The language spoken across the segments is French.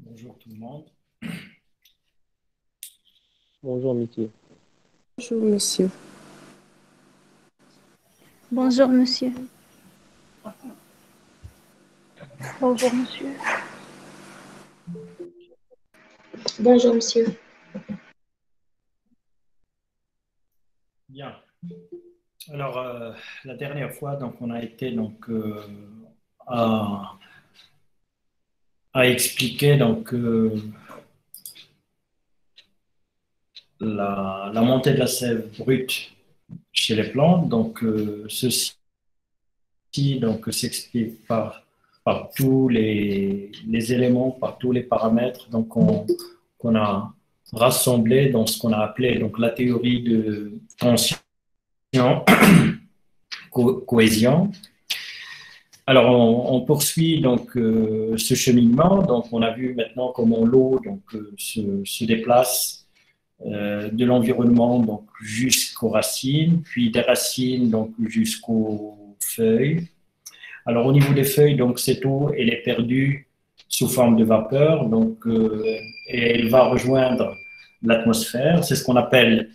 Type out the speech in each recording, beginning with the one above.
Bonjour tout le monde. Bonjour, monsieur. Bonjour, monsieur. Bonjour, monsieur. Bonjour, monsieur. Bonjour, monsieur. Bien. Alors, la dernière fois, donc, on a été à, à expliquer la montée de la sève brute chez les plantes. Donc, ceci s'explique par tous les éléments, par tous les paramètres qu'on a rassemblés dans ce qu'on a appelé donc, la théorie de tension cohésion. Alors, on poursuit ce cheminement. Donc, on a vu maintenant comment l'eau se déplace de l'environnement jusqu'aux racines, puis des racines jusqu'aux feuilles. Alors, au niveau des feuilles, cette eau, elle est perdue sous forme de vapeur, et elle va rejoindre l'atmosphère. C'est ce qu'on appelle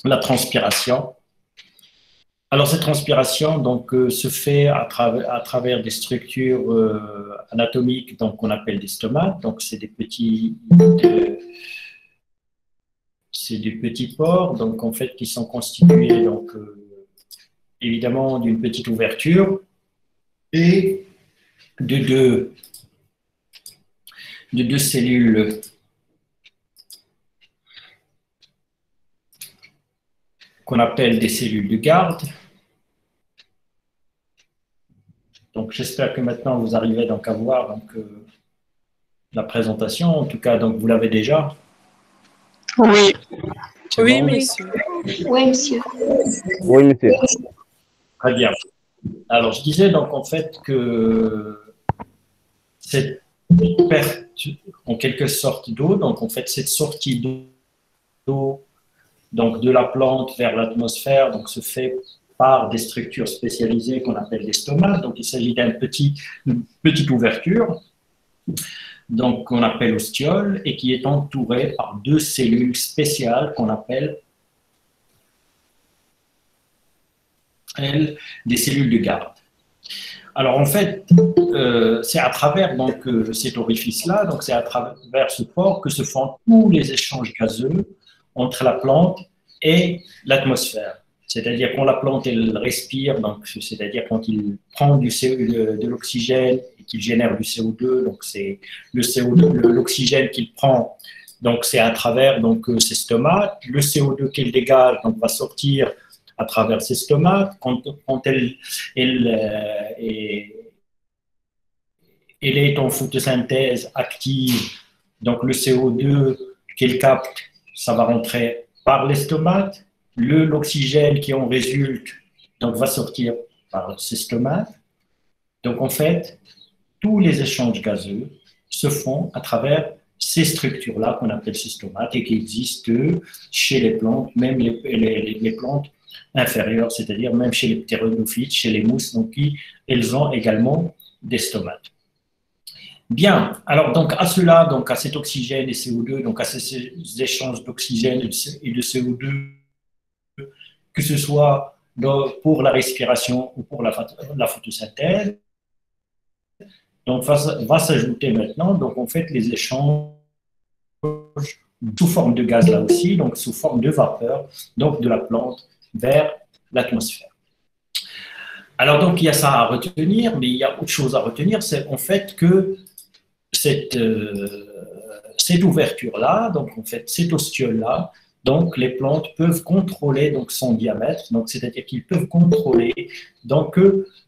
la transpiration. Alors, cette transpiration se fait à travers des structures anatomiques qu'on appelle des stomates. Donc, c'est des petits pores en fait, qui sont constitués évidemment d'une petite ouverture et de deux cellules qu'on appelle des cellules de garde. Donc, j'espère que maintenant vous arrivez à voir la présentation. En tout cas, vous l'avez déjà. Oui. Oui, bon monsieur. Oui, monsieur. Oui, monsieur. Très bien. Alors, je disais en fait que cette perte, en quelque sorte, d'eau, en fait, cette sortie d'eau de la plante vers l'atmosphère, se fait par des structures spécialisées qu'on appelle les stomates. Donc, il s'agit d'une petite ouverture, qu'on appelle ostiole, et qui est entourée par deux cellules spéciales qu'on appelle des cellules de garde. Alors, en fait, c'est à travers cet orifice-là, c'est à travers ce pore que se font tous les échanges gazeux entre la plante et l'atmosphère. C'est-à-dire quand la plante elle respire, c'est-à-dire quand il prend de l'oxygène et qu'il génère du CO2, c'est le CO2, l'oxygène qu'il prend, c'est à travers ses stomates. Le CO2 qu'il dégage va sortir à travers ses stomates. Quand elle est en photosynthèse active, le CO2 qu'elle capte, ça va rentrer par les stomates. L'oxygène qui en résulte va sortir par ces stomates. Donc, en fait, tous les échanges gazeux se font à travers ces structures-là qu'on appelle ces stomates et qui existent chez les plantes, même les plantes inférieures, c'est-à-dire même chez les ptéridophytes, chez les mousses, elles ont également des stomates. Bien, alors à cela, à cet oxygène et CO2, à ces échanges d'oxygène et de CO2, que ce soit pour la respiration ou pour la photosynthèse, va s'ajouter maintenant, en fait, les échanges sous forme de gaz là aussi, sous forme de vapeur, de la plante vers l'atmosphère. Alors il y a ça à retenir, mais il y a autre chose à retenir, c'est en fait que cette ouverture-là, en fait, cette ostiole-là, les plantes peuvent contrôler son diamètre, c'est-à-dire qu'ils peuvent contrôler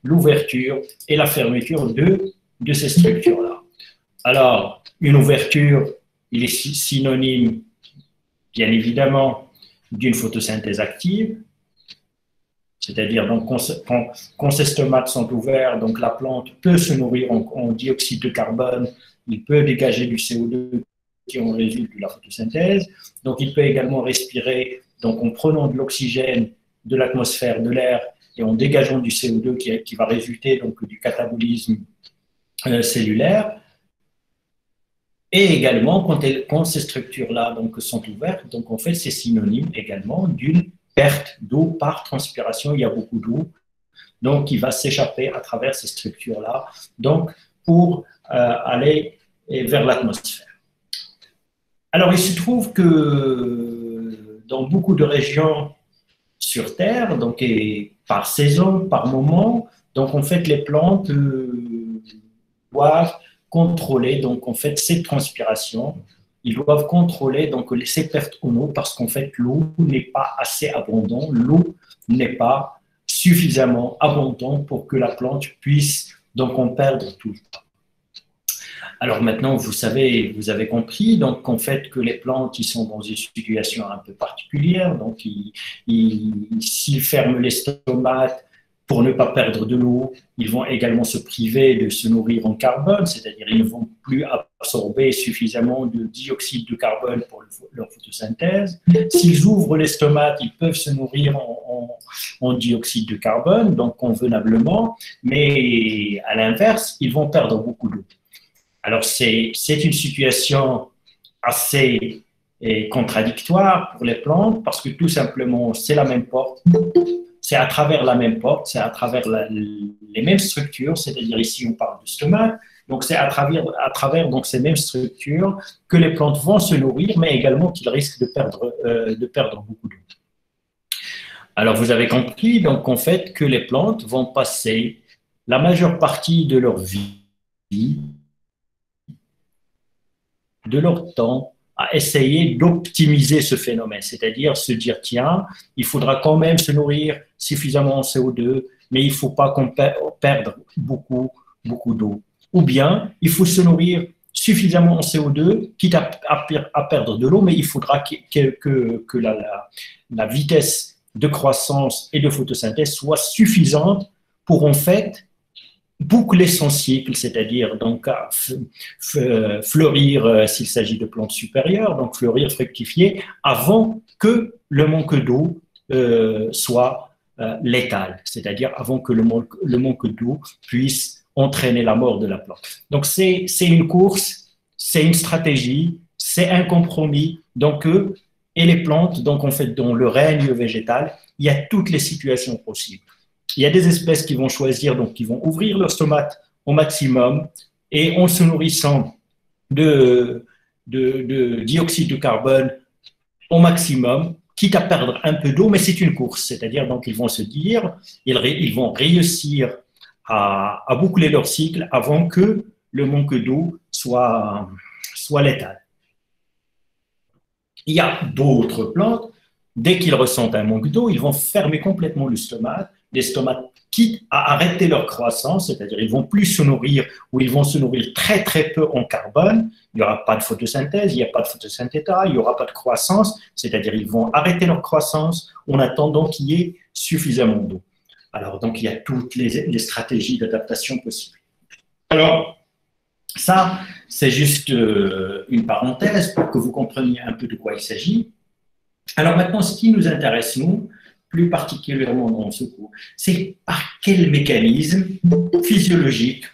l'ouverture et la fermeture de ces structures-là. Alors, une ouverture, il est synonyme, bien évidemment, d'une photosynthèse active, c'est-à-dire quand ces stomates sont ouverts, la plante peut se nourrir en dioxyde de carbone, il peut dégager du CO2 qui en résulte de la photosynthèse. Donc, il peut également respirer en prenant de l'oxygène de l'atmosphère, de l'air, et en dégageant du CO2 qui va résulter du catabolisme cellulaire. Et également, quand ces structures-là donc, sont ouvertes, donc en fait, c'est synonyme également d'une perte d'eau par transpiration. Il y a beaucoup d'eau, donc qui va s'échapper à travers ces structures-là, donc pour aller vers l'atmosphère. Alors, il se trouve que dans beaucoup de régions sur Terre, donc et par saison, par moment, donc en fait, les plantes doivent contrôler donc en fait cette transpiration. Ils doivent contrôler donc ces pertes en eau parce qu'en fait l'eau n'est pas assez abondante, l'eau n'est pas suffisamment abondante pour que la plante puisse donc en perdre tout le temps. Alors maintenant, vous savez, vous avez compris donc en fait que les plantes ils sont dans une situation un peu particulière, donc s'ils ferment l'estomac pour ne pas perdre de l'eau, ils vont également se priver de se nourrir en carbone, c'est-à-dire ils ne vont plus absorber suffisamment de dioxyde de carbone pour leur photosynthèse. S'ils ouvrent l'estomac, ils peuvent se nourrir en dioxyde de carbone, donc convenablement, mais à l'inverse, ils vont perdre beaucoup d'eau. Alors c'est une situation assez contradictoire pour les plantes parce que tout simplement, c'est la même porte. C'est à travers la même porte, c'est à travers les mêmes structures, c'est-à-dire ici on parle de stomac, donc c'est à travers donc, ces mêmes structures que les plantes vont se nourrir, mais également qu'ils risquent de perdre beaucoup d'eau. Alors vous avez compris donc en fait que les plantes vont passer la majeure partie de leur vie, de leur temps, à essayer d'optimiser ce phénomène, c'est-à-dire se dire, tiens, il faudra quand même se nourrir suffisamment en CO2, mais il ne faut pas qu'on perde beaucoup d'eau. Ou bien, il faut se nourrir suffisamment en CO2, quitte à perdre de l'eau, mais il faudra que la vitesse de croissance et de photosynthèse soit suffisante pour en fait boucler son cycle, c'est-à-dire donc fleurir s'il s'agit de plantes supérieures, donc fleurir, fructifier, avant que le manque d'eau soit létal, c'est-à-dire avant que le manque d'eau puisse entraîner la mort de la plante. Donc c'est une course, c'est une stratégie, c'est un compromis, donc et les plantes, donc en fait dans le règne végétal, il y a toutes les situations possibles. Il y a des espèces qui vont choisir, donc qui vont ouvrir leur stomate au maximum et en se nourrissant de dioxyde de carbone au maximum, quitte à perdre un peu d'eau, mais c'est une course. C'est-à-dire, donc, ils vont se dire, ils vont réussir à boucler leur cycle avant que le manque d'eau soit létal. Il y a d'autres plantes, dès qu'ils ressentent un manque d'eau, ils vont fermer complètement le stomate. Les stomates quitte à arrêter leur croissance, c'est-à-dire ils vont plus se nourrir ou ils vont se nourrir très très peu en carbone, il n'y aura pas de photosynthèse, il n'y a pas de photosynthèse, il n'y aura pas de croissance, c'est-à-dire ils vont arrêter leur croissance en attendant qu'il y ait suffisamment d'eau. Alors donc il y a toutes les stratégies d'adaptation possibles. Alors ça c'est juste une parenthèse pour que vous compreniez un peu de quoi il s'agit. Alors maintenant ce qui nous intéresse nous, plus particulièrement dans ce cours, c'est par quel mécanisme physiologique,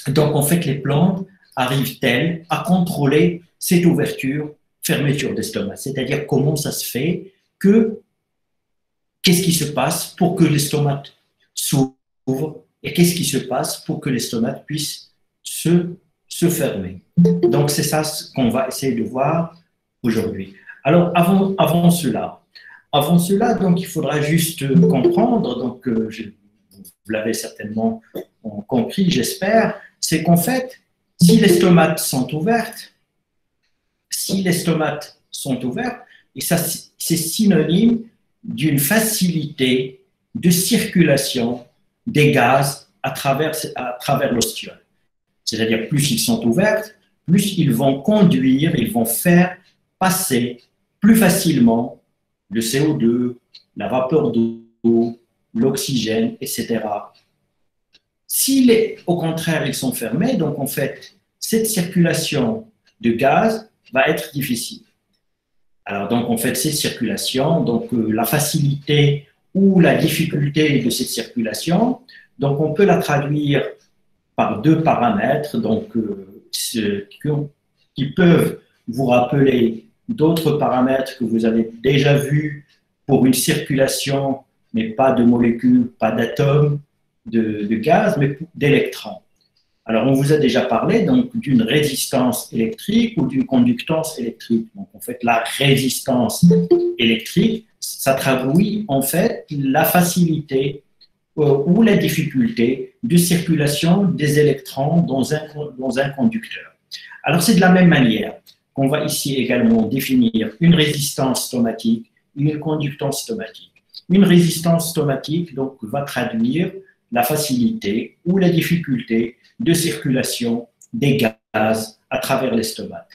donc en fait les plantes arrivent-elles à contrôler cette ouverture, fermeture d'estomac, c'est-à-dire comment ça se fait qu'est-ce qui se passe pour que l'estomac s'ouvre et qu'est-ce qui se passe pour que l'estomac puisse se fermer. Donc c'est ça qu'on va essayer de voir aujourd'hui. Alors avant cela, donc, il faudra juste comprendre, donc, vous l'avez certainement compris, j'espère, c'est qu'en fait, si les stomates sont ouvertes, et ça, c'est synonyme d'une facilité de circulation des gaz à travers l'ostiole. C'est-à-dire, plus ils sont ouverts, plus ils vont faire passer plus facilement le CO2, la vapeur d'eau, l'oxygène, etc. Au contraire, ils sont fermés, donc en fait, cette circulation de gaz va être difficile. Alors donc en fait, cette circulation, donc la facilité ou la difficulté de cette circulation, donc on peut la traduire par deux paramètres, donc qui peuvent vous rappeler d'autres paramètres que vous avez déjà vus pour une circulation, mais pas de molécules, pas d'atomes, de gaz, mais d'électrons. Alors, on vous a déjà parlé donc d'une résistance électrique ou d'une conductance électrique. Donc, en fait, la résistance électrique, ça traduit en fait la facilité ou la difficulté de circulation des électrons dans un conducteur. Alors, c'est de la même manière qu'on va ici également définir une résistance stomatique et une conductance stomatique. Une résistance stomatique donc, va traduire la facilité ou la difficulté de circulation des gaz à travers l'estomac.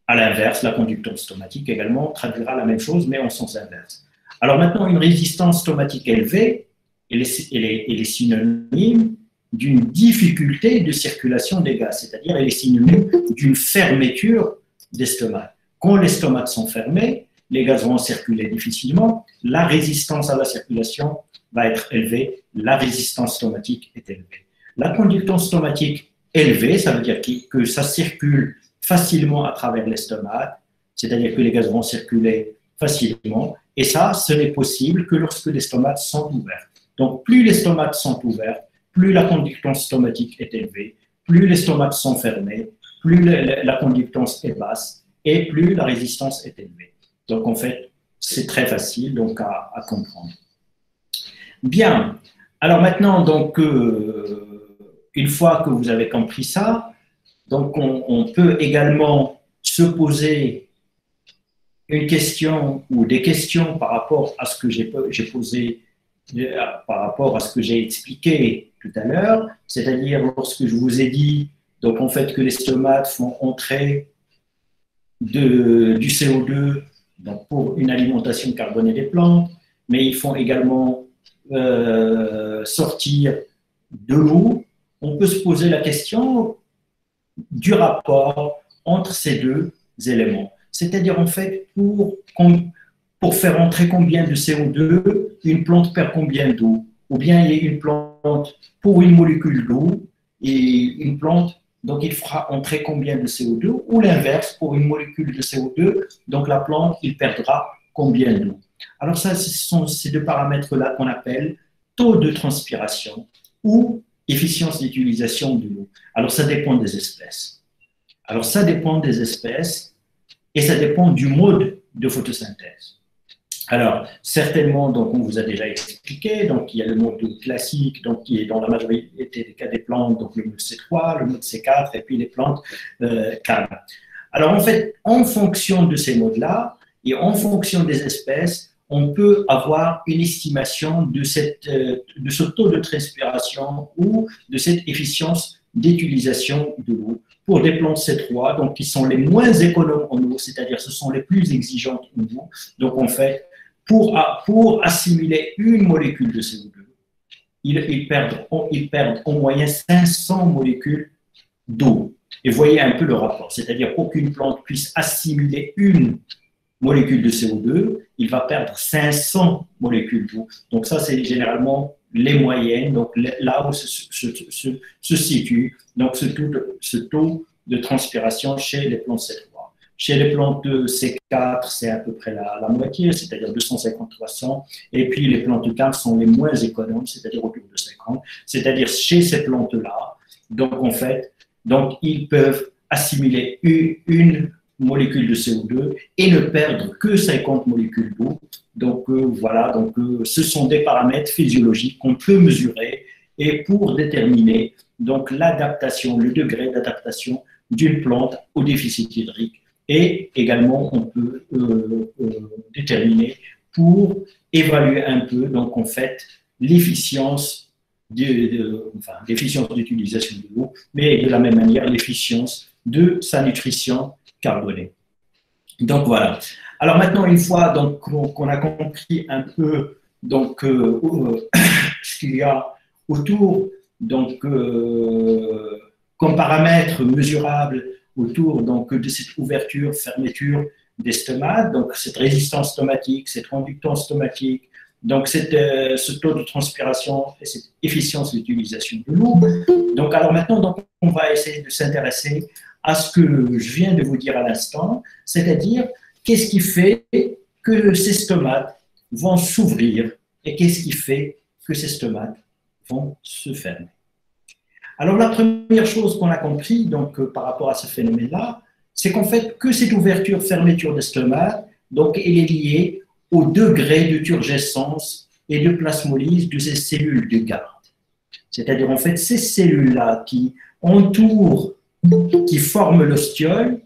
À l'inverse, la conductance stomatique également traduira la même chose, mais en sens inverse. Alors maintenant, une résistance stomatique élevée, elle est synonyme d'une difficulté de circulation des gaz, c'est-à-dire elle est synonyme d'une fermeture d'estomac. Quand les stomacs sont fermés, les gaz vont circuler difficilement, la résistance à la circulation va être élevée, la résistance stomatique est élevée. La conductance stomatique élevée, ça veut dire que ça circule facilement à travers l'estomac, c'est-à-dire que les gaz vont circuler facilement, et ça, ce n'est possible que lorsque les stomacs sont ouverts. Donc, plus les stomacs sont ouverts, plus la conductance stomatique est élevée, plus les stomacs sont fermés, plus la conductance est basse, et plus la résistance est élevée. Donc, en fait, c'est très facile donc, à comprendre. Bien. Alors maintenant, donc, une fois que vous avez compris ça, donc on peut également se poser une question ou des questions par rapport à ce que j'ai posé, par rapport à ce que j'ai expliqué tout à l'heure, c'est-à-dire lorsque je vous ai dit donc en fait que les stomates font entrer du CO2 donc pour une alimentation carbonée des plantes, mais ils font également sortir de l'eau. On peut se poser la question du rapport entre ces deux éléments. C'est-à-dire, en fait, pour faire entrer combien de CO2, une plante perd combien d'eau. Ou bien il y a une plante pour une molécule d'eau et une plante, donc il fera entrer combien de CO2, ou l'inverse, pour une molécule de CO2, donc la plante, il perdra combien d'eau. Alors ça, ce sont ces deux paramètres-là qu'on appelle taux de transpiration ou efficience d'utilisation de l'eau. Alors, ça dépend des espèces. Alors, ça dépend des espèces et ça dépend du mode de photosynthèse. Alors, certainement, donc, on vous a déjà expliqué, donc il y a le mode classique, donc qui est dans la majorité des cas des plantes, donc le mode C3, le mode C4, et puis les plantes calmes. Alors, en fait, en fonction de ces modes-là et en fonction des espèces, on peut avoir une estimation de ce taux de transpiration ou de cette efficience d'utilisation de l'eau. Pour des plantes C3, donc qui sont les moins économes en eau, c'est-à-dire ce sont les plus exigeantes en eau. Donc en fait, pour assimiler une molécule de CO2, ils perdent en moyenne 500 molécules d'eau. Et voyez un peu le rapport, c'est-à-dire qu'aucune plante puisse assimiler une molécule de CO2, il va perdre 500 molécules d'eau. Donc ça, c'est généralement les moyennes, donc là où se situe donc ce taux de transpiration chez les plantes C3. Chez les plantes C4, c'est à peu près la moitié, c'est-à-dire 250-300, et puis les plantes calmes sont les moins économes, c'est-à-dire autour de 50. C'est-à-dire chez ces plantes-là, donc en fait, donc ils peuvent assimiler une molécules de CO2 et ne perdre que 50 molécules d'eau. Donc voilà, donc ce sont des paramètres physiologiques qu'on peut mesurer et pour déterminer donc l'adaptation, le degré d'adaptation d'une plante au déficit hydrique. Et également on peut déterminer pour évaluer un peu donc en fait l'efficience d'utilisation de l'eau, mais de la même manière l'efficience de sa nutrition carbonée. Donc voilà. Alors maintenant, une fois donc qu'on a compris un peu donc ce qu'il y a autour donc comme paramètres mesurables autour donc de cette ouverture fermeture des stomates, donc cette résistance stomatique, cette conductance stomatique, donc ce taux de transpiration et cette efficience d'utilisation de l'eau. Donc alors maintenant donc on va essayer de s'intéresser à ce que je viens de vous dire à l'instant, c'est-à-dire qu'est-ce qui fait que ces stomates vont s'ouvrir et qu'est-ce qui fait que ces stomates vont se fermer. Alors la première chose qu'on a compris donc, par rapport à ce phénomène-là, c'est qu'en fait que cette ouverture-fermeture des stomates, donc elle est liée au degré de turgescence et de plasmolyse de ces cellules de garde. C'est-à-dire en fait ces cellules-là qui entourent, qui forment l'ostiole,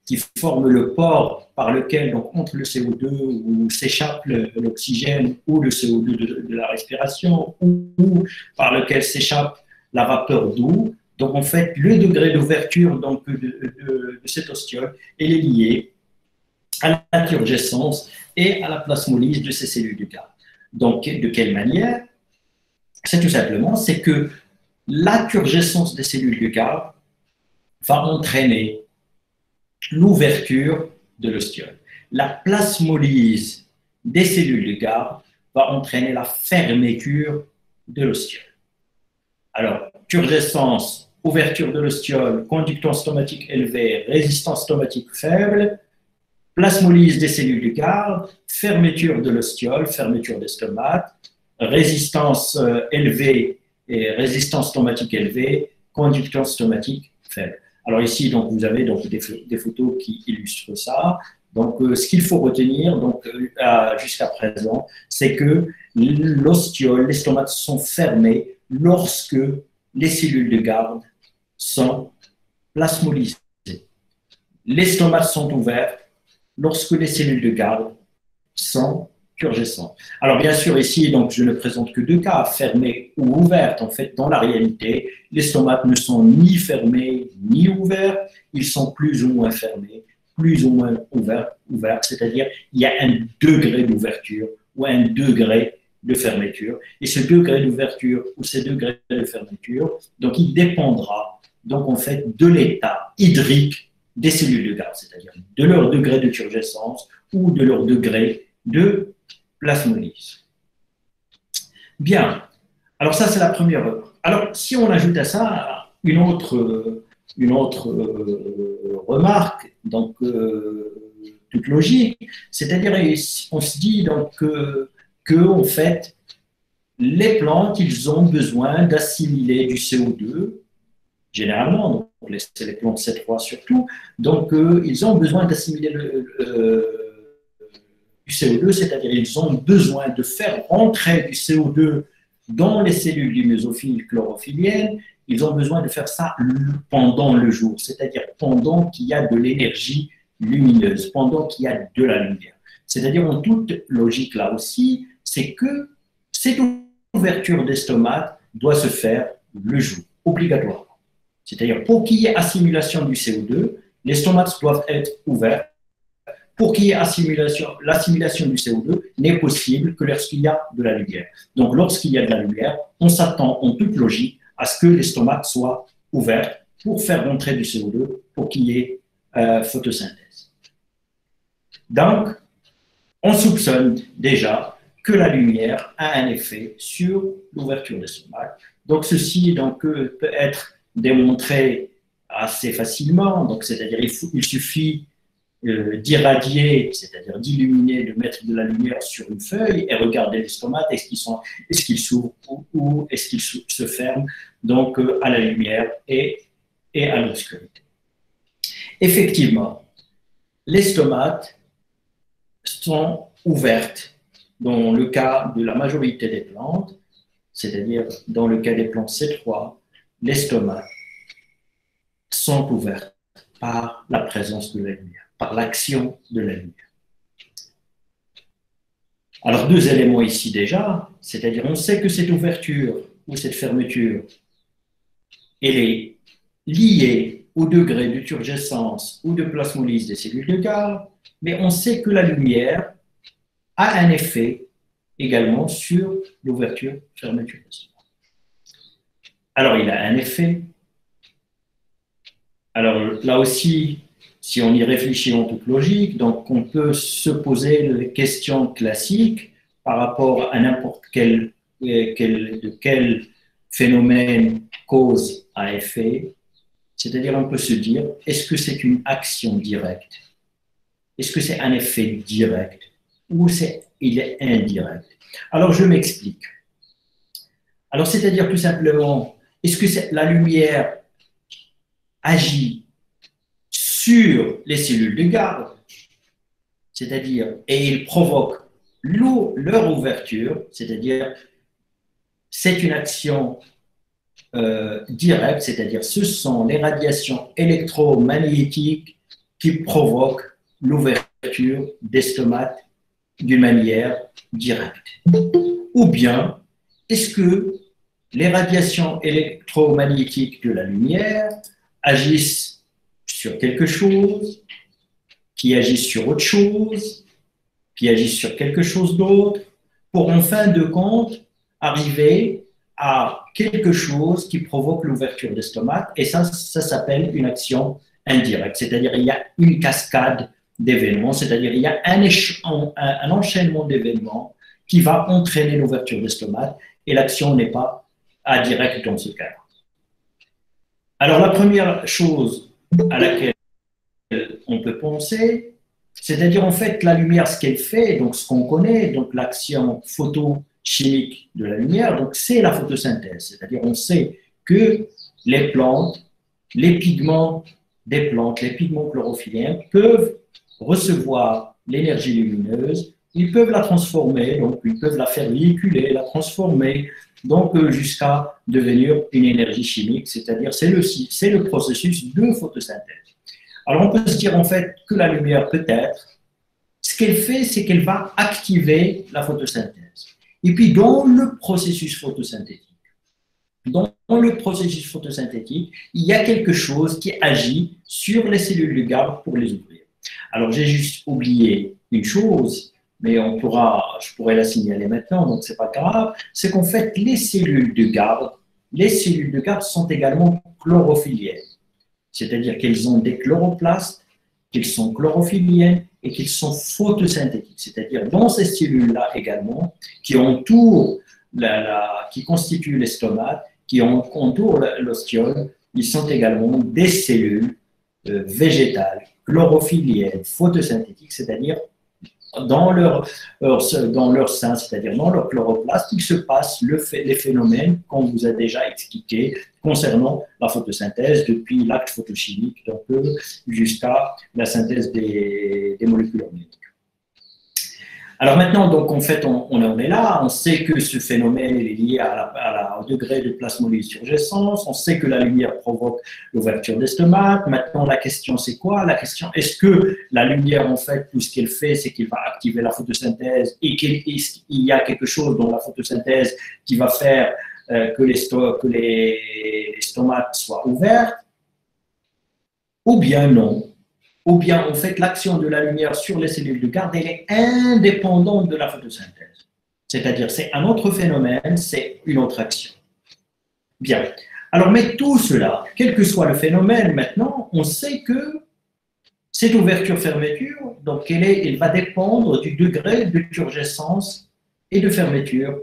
qui forment le pore par lequel donc, entre le CO2 où s'échappe l'oxygène ou le CO2 de la respiration ou par lequel s'échappe la vapeur d'eau. Donc en fait le degré d'ouverture de cette ostiole est lié à la turgescence et à la plasmolyse de ces cellules de garde. Donc de quelle manière? C'est tout simplement c'est que la turgescence des cellules de garde va entraîner l'ouverture de l'ostiole. La plasmolyse des cellules de garde va entraîner la fermeture de l'ostiole. Alors, turgescence, ouverture de l'ostiole, conductance stomatique élevée, résistance stomatique faible, plasmolyse des cellules de garde, fermeture de l'ostiole, fermeture des stomates, résistance élevée et résistance stomatique élevée, conductance stomatique faible. Alors ici, donc, vous avez donc, des photos qui illustrent ça. Donc, ce qu'il faut retenir jusqu'à présent, c'est que l'ostiole, les stomates sont fermés lorsque les cellules de garde sont plasmolysées. Les stomates sont ouverts lorsque les cellules de garde sont turgescentes. Alors bien sûr, ici, donc, je ne présente que deux cas, fermés ou ouvertes. En fait, dans la réalité, les stomates ne sont ni fermés ni ouverts, ils sont plus ou moins fermés, plus ou moins ouverts, c'est-à-dire il y a un degré d'ouverture ou un degré de fermeture. Et ce degré d'ouverture ou ce degré de fermeture, donc il dépendra donc en fait de l'état hydrique des cellules de garde, c'est-à-dire de leur degré de turgescence ou de leur degré de plasmolyse. Bien, alors ça c'est la première œuvre. Alors si on ajoute à ça une autre remarque, donc toute logique, c'est-à-dire on se dit donc que en fait les plantes ils ont besoin d'assimiler du CO2 généralement, donc c'est les plantes C3 surtout, donc ils ont besoin d'assimiler du CO2, c'est-à-dire ils ont besoin de faire rentrer du CO2 dans les cellules du mésophile chlorophyllienne, ils ont besoin de faire ça pendant le jour, c'est-à-dire pendant qu'il y a de l'énergie lumineuse, pendant qu'il y a de la lumière. C'est-à-dire en toute logique là aussi, c'est que cette ouverture des stomates doit se faire le jour, obligatoirement. C'est-à-dire pour qu'il y ait assimilation du CO2, les stomates doivent être ouverts. Pour qu'il y ait l'assimilation du CO2 n'est possible que lorsqu'il y a de la lumière. Donc lorsqu'il y a de la lumière, on s'attend en toute logique à ce que les stomates soient ouverts pour faire rentrer du CO2 pour qu'il y ait photosynthèse. Donc, on soupçonne déjà que la lumière a un effet sur l'ouverture des stomates. Donc ceci donc, peut être démontré assez facilement, donc c'est-à-dire il suffit d'irradier, c'est-à-dire d'illuminer, de mettre de la lumière sur une feuille et regarder les stomates, est-ce qu'ils s'ouvrent ou est-ce qu'ils se ferment donc à la lumière et à l'obscurité. Effectivement, les stomates sont ouvertes dans le cas de la majorité des plantes, c'est-à-dire dans le cas des plantes C3, les stomates sont ouvertes par la présence de la lumière, par l'action de la lumière. Alors, deux éléments ici déjà, c'est-à-dire on sait que cette ouverture ou cette fermeture, elle est liée au degré de turgescence ou de plasmolyse des cellules de garde, mais on sait que la lumière a un effet également sur l'ouverture-fermeture des stomates. Alors, il a un effet. Alors, là aussi, si on y réfléchit en toute logique, donc on peut se poser les questions classiques par rapport à n'importe quel phénomène cause à effet, C'est-à-dire, on peut se dire, est-ce que c'est une action directe? Est-ce que c'est un effet direct? Ou il est indirect? Alors, je m'explique. Alors, c'est-à-dire tout simplement, est-ce que la lumière agit sur les cellules de garde, c'est-à-dire, et il provoque leur ouverture, c'est-à-dire, c'est une action directe, c'est-à-dire, ce sont les radiations électromagnétiques qui provoquent l'ouverture des stomates d'une manière directe. Ou bien, est-ce que les radiations électromagnétiques de la lumière agissent sur quelque chose, qui agissent sur autre chose, qui agissent sur quelque chose d'autre, pour en fin de compte arriver à quelque chose qui provoque l'ouverture des stomates, et ça s'appelle une action indirecte, c'est-à-dire il y a une cascade d'événements, c'est-à-dire il y a un enchaînement d'événements qui va entraîner l'ouverture des stomates, et l'action n'est pas indirecte dans ce cas. Alors la première chose à laquelle on peut penser, c'est-à-dire en fait la lumière, ce qu'elle fait, donc ce qu'on connaît, donc l'action photochimique de la lumière, donc c'est la photosynthèse, c'est-à-dire on sait que les plantes, les pigments des plantes, les pigments chlorophylliens peuvent recevoir l'énergie lumineuse, ils peuvent la transformer, donc ils peuvent la faire véhiculer, la transformer, donc jusqu'à devenir une énergie chimique, c'est-à-dire c'est le processus de photosynthèse. Alors on peut se dire en fait que la lumière peut-être, ce qu'elle fait, c'est qu'elle va activer la photosynthèse. Et puis dans le processus photosynthétique, il y a quelque chose qui agit sur les cellules de garde pour les ouvrir. Alors j'ai juste oublié une chose, mais je pourrais la signaler maintenant, donc c'est pas grave, c'est qu'en fait les cellules de garde sont également chlorophylliennes. C'est-à-dire qu'elles ont des chloroplastes, qu'elles sont chlorophyllliennes et qu'elles sont photosynthétiques. C'est-à-dire dans ces cellules-là également, qui constituent les stomates, qui entourent l'ostiole, ils sont également des cellules végétales, chlorophylliennes, photosynthétiques, c'est-à-dire dans leur sein, c'est-à-dire dans leur chloroplaste, il se passe les phénomènes qu'on vous a déjà expliqués concernant la photosynthèse, depuis l'acte photochimique donc, jusqu'à la synthèse des molécules organiques. Alors maintenant, donc, en fait, on en est là, on sait que ce phénomène est lié au degré de plasmolysurgescence, on sait que la lumière provoque l'ouverture des stomates. Maintenant, la question, c'est quoi? La question, est-ce que la lumière, en fait, tout ce qu'elle fait, c'est qu'elle va activer la photosynthèse et qu'il y a quelque chose dans la photosynthèse qui va faire que les stomates soient ouvertes? Ou bien non? Ou bien, en fait, l'action de la lumière sur les cellules de garde, elle est indépendante de la photosynthèse. C'est-à-dire, c'est un autre phénomène, c'est une autre action. Bien. Alors, mais tout cela, quel que soit le phénomène, maintenant, on sait que cette ouverture-fermeture, donc, elle va dépendre du degré de turgescence et de fermeture,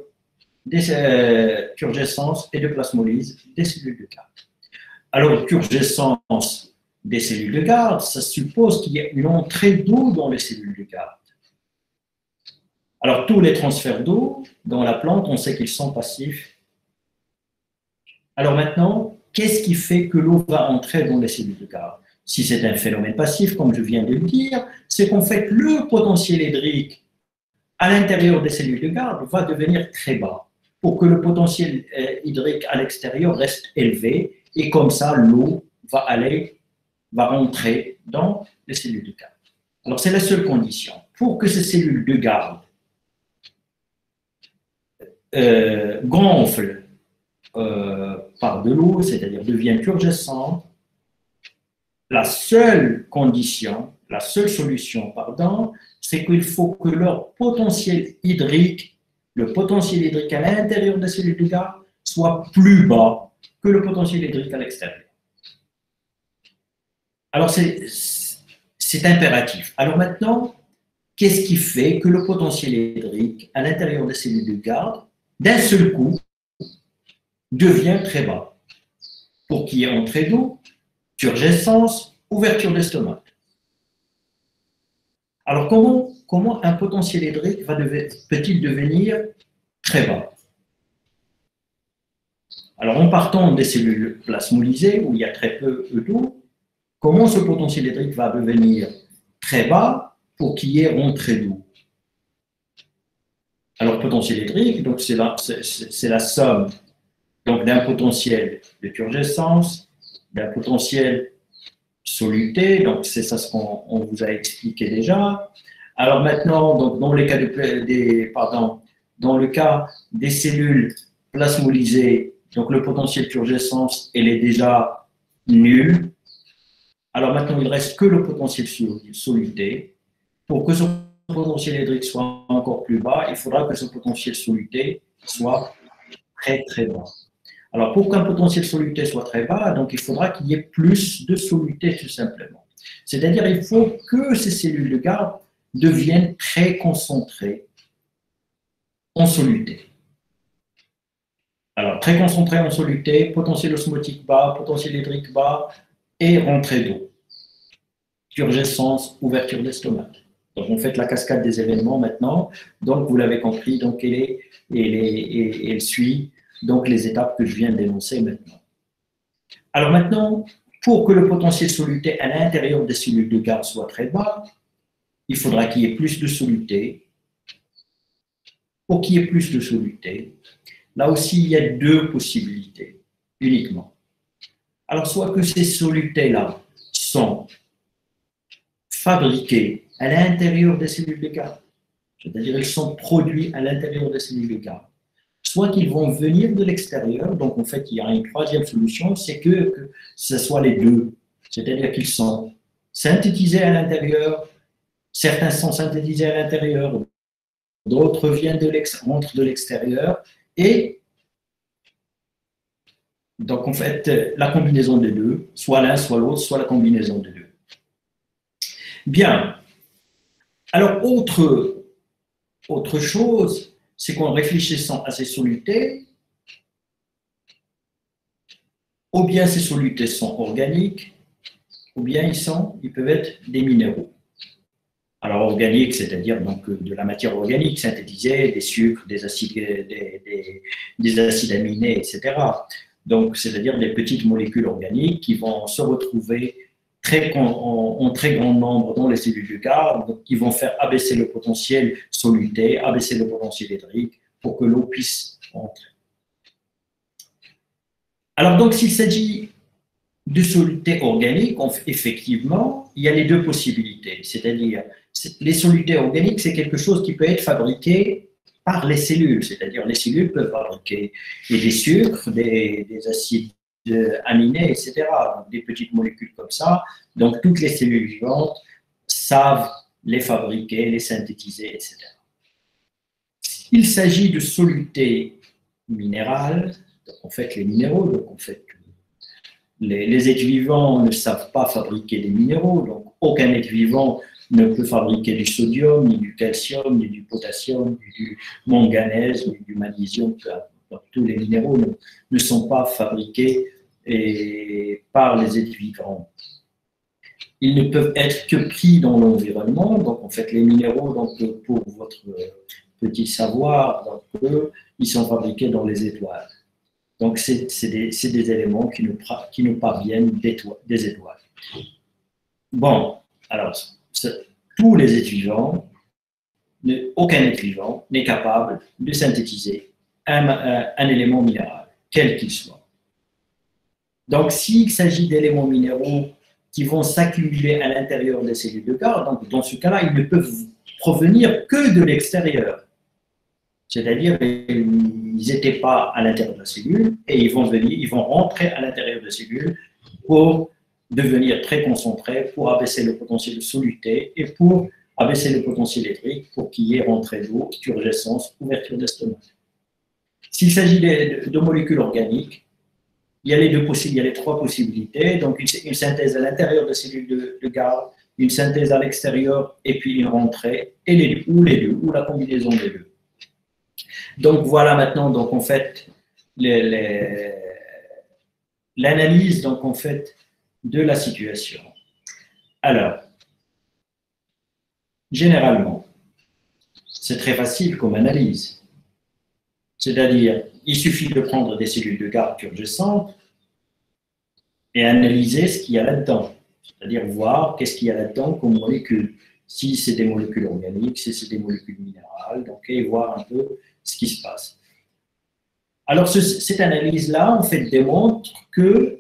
turgescence et de plasmolyse des cellules de garde. Alors, turgescence des cellules de garde, ça suppose qu'il y a une entrée d'eau dans les cellules de garde. Alors, tous les transferts d'eau dans la plante, on sait qu'ils sont passifs. Alors maintenant, qu'est-ce qui fait que l'eau va entrer dans les cellules de garde? Si c'est un phénomène passif, comme je viens de le dire, c'est qu'en fait, le potentiel hydrique à l'intérieur des cellules de garde va devenir très bas pour que le potentiel hydrique à l'extérieur reste élevé et comme ça, l'eau va rentrer dans les cellules de garde. Alors, c'est la seule condition. Pour que ces cellules de garde gonflent par de l'eau, c'est-à-dire deviennent turgescentes, la seule condition, la seule solution, pardon, c'est qu'il faut que leur potentiel hydrique, le potentiel hydrique à l'intérieur des cellules de garde, soit plus bas que le potentiel hydrique à l'extérieur. Alors, c'est impératif. Alors maintenant, qu'est-ce qui fait que le potentiel hydrique à l'intérieur des cellules de garde, d'un seul coup, devient très bas? Pour qu'il y ait entrée d'eau, turgescence, ouverture d'estomac. Alors, comment un potentiel hydrique peut-il devenir très bas? Alors, en partant des cellules plasmolysées, où il y a très peu d'eau, comment ce potentiel hydrique va devenir très bas pour qu'il y ait rentrée d'eau? Alors, potentiel hydrique, donc c'est la somme d'un potentiel de turgescence, d'un potentiel soluté, donc c'est ça ce qu'on vous a expliqué déjà. Alors maintenant, donc dans le cas des cellules plasmolysées, donc le potentiel turgescence, elle est déjà nul. Alors maintenant, il ne reste que le potentiel soluté. Pour que ce potentiel hydrique soit encore plus bas, il faudra que ce potentiel soluté soit très très bas. Alors, pour qu'un potentiel soluté soit très bas, donc il faudra qu'il y ait plus de soluté tout simplement. C'est-à-dire il faut que ces cellules de garde deviennent très concentrées en soluté. Alors, très concentrées en soluté, potentiel osmotique bas, potentiel hydrique bas et rentrée d'eau. Turgescence, ouverture d'estomac. Donc, on fait la cascade des événements maintenant. Donc, vous l'avez compris, donc elle suit donc les étapes que je viens d'énoncer maintenant. Alors maintenant, pour que le potentiel soluté à l'intérieur des cellules de garde soit très bas, il faudra qu'il y ait plus de soluté. Pour qu'il y ait plus de soluté, là aussi, il y a deux possibilités uniquement. Alors, soit que ces solutés-là sont fabriquées à l'intérieur des cellules de garde, c'est-à-dire qu'ils sont produits à l'intérieur des cellules de garde, soit qu'ils vont venir de l'extérieur. Donc, en fait, il y a une troisième solution, c'est que ce soit les deux. C'est-à-dire qu'ils sont synthétisés à l'intérieur, certains sont synthétisés à l'intérieur, d'autres rentrent de l'extérieur, et donc, en fait, la combinaison des deux, soit l'un, soit l'autre, soit la combinaison des deux. Bien. Alors, autre chose, c'est qu'en réfléchissant à ces solutés, ou bien ces solutés sont organiques, ou bien ils peuvent être des minéraux. Alors organiques, c'est-à-dire donc de la matière organique synthétisée, des sucres, des acides aminés, etc. Donc, c'est-à-dire des petites molécules organiques qui vont se retrouver en très grand nombre dans les cellules de garde, qui vont faire abaisser le potentiel soluté, abaisser le potentiel hydrique pour que l'eau puisse entrer. Alors donc, s'il s'agit de solutés organiques, effectivement, il y a les deux possibilités. C'est-à-dire, les solutés organiques, c'est quelque chose qui peut être fabriqué par les cellules. C'est-à-dire, les cellules peuvent fabriquer des sucres, des acides aminés, etc. Donc, des petites molécules comme ça. Donc, toutes les cellules vivantes savent les fabriquer, les synthétiser, etc. Il s'agit de solutés minérales, donc en fait les minéraux, donc en fait les êtres vivants ne savent pas fabriquer des minéraux, donc aucun être vivant ne peut fabriquer du sodium, ni du calcium, ni du potassium, ni du manganèse, ni du magnésium. Donc, tous les minéraux ne sont pas fabriqués par les êtres vivants. Ils ne peuvent être que pris dans l'environnement. Donc, en fait, les minéraux, donc, pour votre petit savoir, donc, ils sont fabriqués dans les étoiles. Donc, c'est des éléments qui nous parviennent des étoiles. Bon, alors, tous les êtres vivants, aucun être vivant n'est capable de synthétiser un élément minéral, quel qu'il soit. Donc, s'il s'agit d'éléments minéraux qui vont s'accumuler à l'intérieur des cellules de garde, donc dans ce cas-là, ils ne peuvent provenir que de l'extérieur. C'est-à-dire, ils n'étaient pas à l'intérieur de la cellule et ils vont rentrer à l'intérieur de la cellule pour devenir très concentrés, pour abaisser le potentiel soluté et pour abaisser le potentiel hydrique pour qu'il y ait rentrée d'eau, turgescence, ouverture d'estomac. S'il s'agit de molécules organiques, il y a les trois possibilités. Donc, une synthèse à l'intérieur de cellules de garde, une synthèse à l'extérieur et puis une rentrée, et les deux, ou la combinaison des deux. Donc, voilà maintenant, donc, en fait, l'analyse donc, en fait, de la situation. Alors, généralement, c'est très facile comme analyse. C'est-à-dire, il suffit de prendre des cellules de garde turgescentes et analyser ce qu'il y a là-dedans. C'est-à-dire voir qu'est-ce qu'il y a là-dedans comme molécules. Si c'est des molécules organiques, si c'est des molécules minérales, donc, et voir un peu ce qui se passe. Alors, cette analyse-là, en fait, démontre que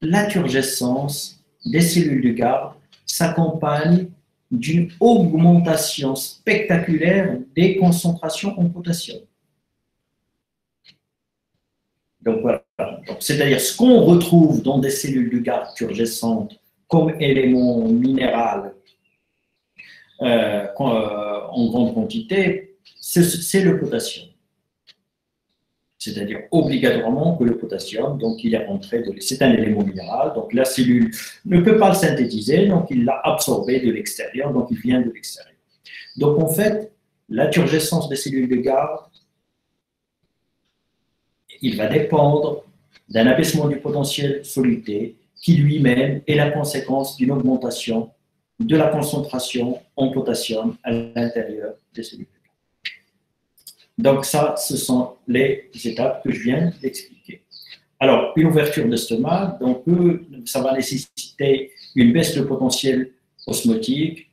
la turgescence des cellules de garde s'accompagne d'une augmentation spectaculaire des concentrations en potassium. Donc voilà, c'est-à-dire ce qu'on retrouve dans des cellules de garde turgescentes comme élément minéral en grande quantité, c'est le potassium. C'est-à-dire obligatoirement que le potassium, donc il est rentré, c'est un élément minéral, donc la cellule ne peut pas le synthétiser, donc il l'a absorbé de l'extérieur, donc il vient de l'extérieur. Donc en fait, la turgescence des cellules de garde, il va dépendre d'un abaissement du potentiel soluté qui lui-même est la conséquence d'une augmentation de la concentration en potassium à l'intérieur des cellules. Donc ça, ce sont les étapes que je viens d'expliquer. Alors, une ouverture d'estomac, donc ça va nécessiter une baisse de potentiel osmotique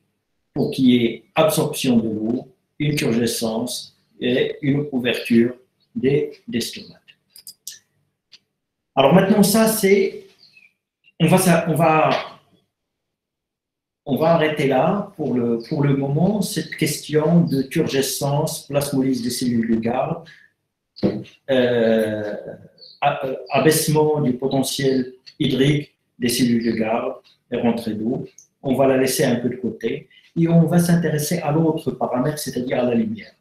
pour qu'il y ait absorption de l'eau, une turgescence et une ouverture des stomates. Alors maintenant, ça c'est, on va arrêter là pour le moment cette question de turgescence, plasmolyse des cellules de garde, abaissement du potentiel hydrique des cellules de garde et rentrée d'eau. On va la laisser un peu de côté et on va s'intéresser à l'autre paramètre, c'est-à-dire à la lumière.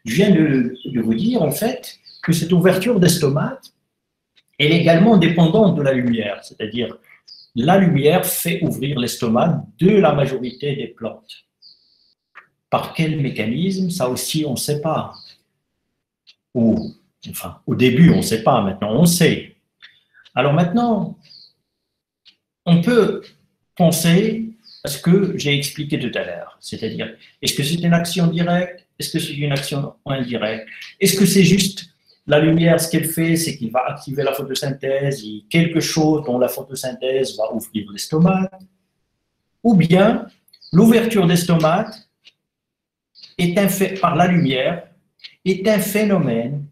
Je viens de vous dire en fait que cette ouverture des stomates est également dépendante de la lumière, c'est-à-dire la lumière fait ouvrir l'estomac de la majorité des plantes. Par quel mécanisme? Ça aussi, on ne sait pas. Enfin, au début, on ne sait pas, maintenant on sait. Alors maintenant, on peut penser à ce que j'ai expliqué tout à l'heure, c'est-à-dire, est-ce que c'est une action directe? Est-ce que c'est une action indirecte? Est-ce que c'est juste la lumière, ce qu'elle fait, c'est qu'il va activer la photosynthèse, et quelque chose dont la photosynthèse va ouvrir l'estomac, ou bien l'ouverture des stomates par la lumière est un phénomène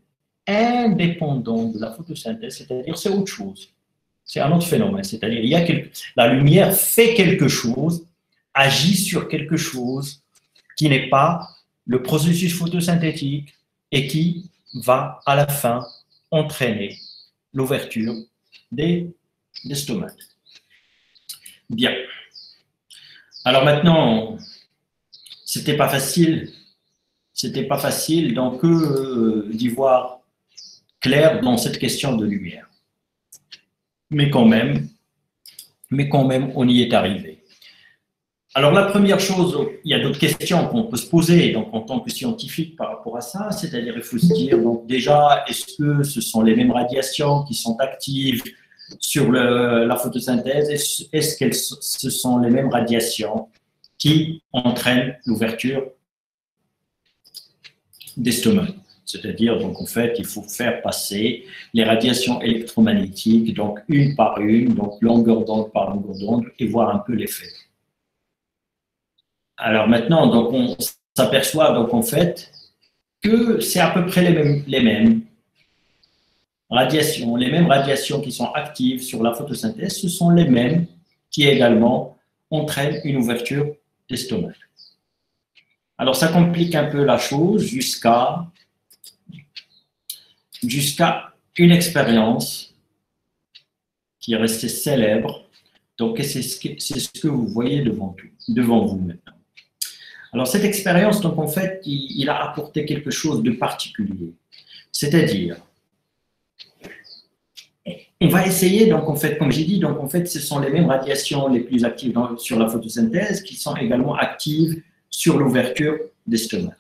indépendant de la photosynthèse, c'est-à-dire c'est autre chose. C'est un autre phénomène, c'est-à-dire la lumière fait quelque chose, agit sur quelque chose qui n'est pas le processus photosynthétique et qui va à la fin entraîner l'ouverture des stomates. Bien. Alors maintenant, c'était pas facile donc d'y voir clair dans cette question de lumière. Mais quand même, on y est arrivé. Alors la première chose, il y a d'autres questions qu'on peut se poser donc, en tant que scientifique par rapport à ça, c'est-à-dire il faut se dire donc, déjà, est-ce que ce sont les mêmes radiations qui sont actives sur la photosynthèse? Est-ce que ce sont les mêmes radiations qui entraînent l'ouverture des stomates? C'est-à-dire, donc en fait, il faut faire passer les radiations électromagnétiques, donc une par une, donc longueur d'onde par longueur d'onde, et voir un peu l'effet. Alors maintenant, donc on s'aperçoit donc en fait que c'est à peu près les mêmes radiations, qui sont actives sur la photosynthèse, ce sont les mêmes qui également entraînent une ouverture des stomates. Alors ça complique un peu la chose jusqu'à une expérience qui est restée célèbre. Donc c'est ce que vous voyez devant vous maintenant. Alors cette expérience, donc en fait, il a apporté quelque chose de particulier. C'est-à-dire, on va essayer, donc en fait, comme j'ai dit, donc en fait, ce sont les mêmes radiations les plus actives sur la photosynthèse qui sont également actives sur l'ouverture des stomates.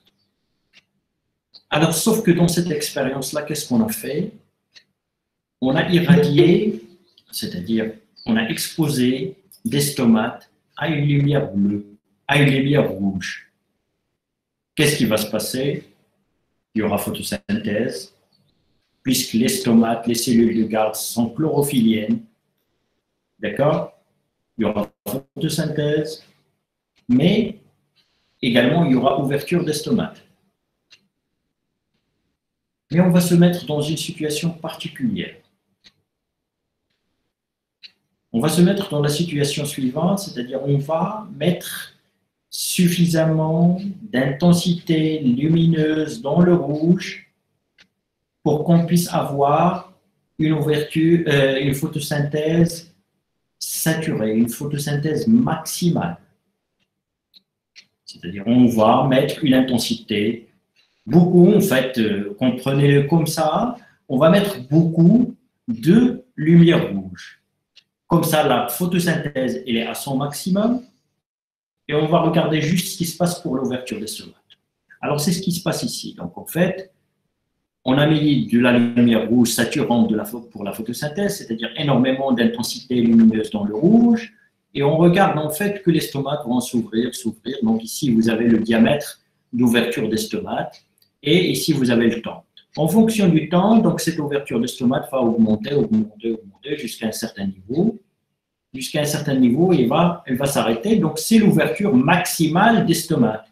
Alors, sauf que dans cette expérience-là, qu'est-ce qu'on a fait? On a irradié, c'est-à-dire on a exposé des stomates à une lumière bleue, à une lumière rouge. Qu'est-ce qui va se passer? Il y aura photosynthèse, puisque les stomates, les cellules de garde sont chlorophylliennes. D'accord? Il y aura photosynthèse, mais également il y aura ouverture des stomates. Mais on va se mettre dans une situation particulière. On va se mettre dans la situation suivante, c'est-à-dire on va mettre suffisamment d'intensité lumineuse dans le rouge pour qu'on puisse avoir une ouverture, une photosynthèse saturée, une photosynthèse maximale. C'est-à-dire on va mettre une intensité, beaucoup en fait, comprenez-le comme ça, on va mettre beaucoup de lumière rouge. Comme ça, la photosynthèse elle est à son maximum et on va regarder juste ce qui se passe pour l'ouverture des stomates. Alors, c'est ce qui se passe ici. Donc, en fait, on a mis de la lumière rouge saturante pour la photosynthèse, c'est-à-dire énormément d'intensité lumineuse dans le rouge, et on regarde en fait que les stomates vont s'ouvrir, s'ouvrir. Donc, ici, vous avez le diamètre d'ouverture des stomates, et ici, vous avez le temps. En fonction du temps, donc cette ouverture de stomate va augmenter, augmenter, augmenter jusqu'à un certain niveau. Jusqu'à un certain niveau, elle va s'arrêter. Donc, c'est l'ouverture maximale des stomates.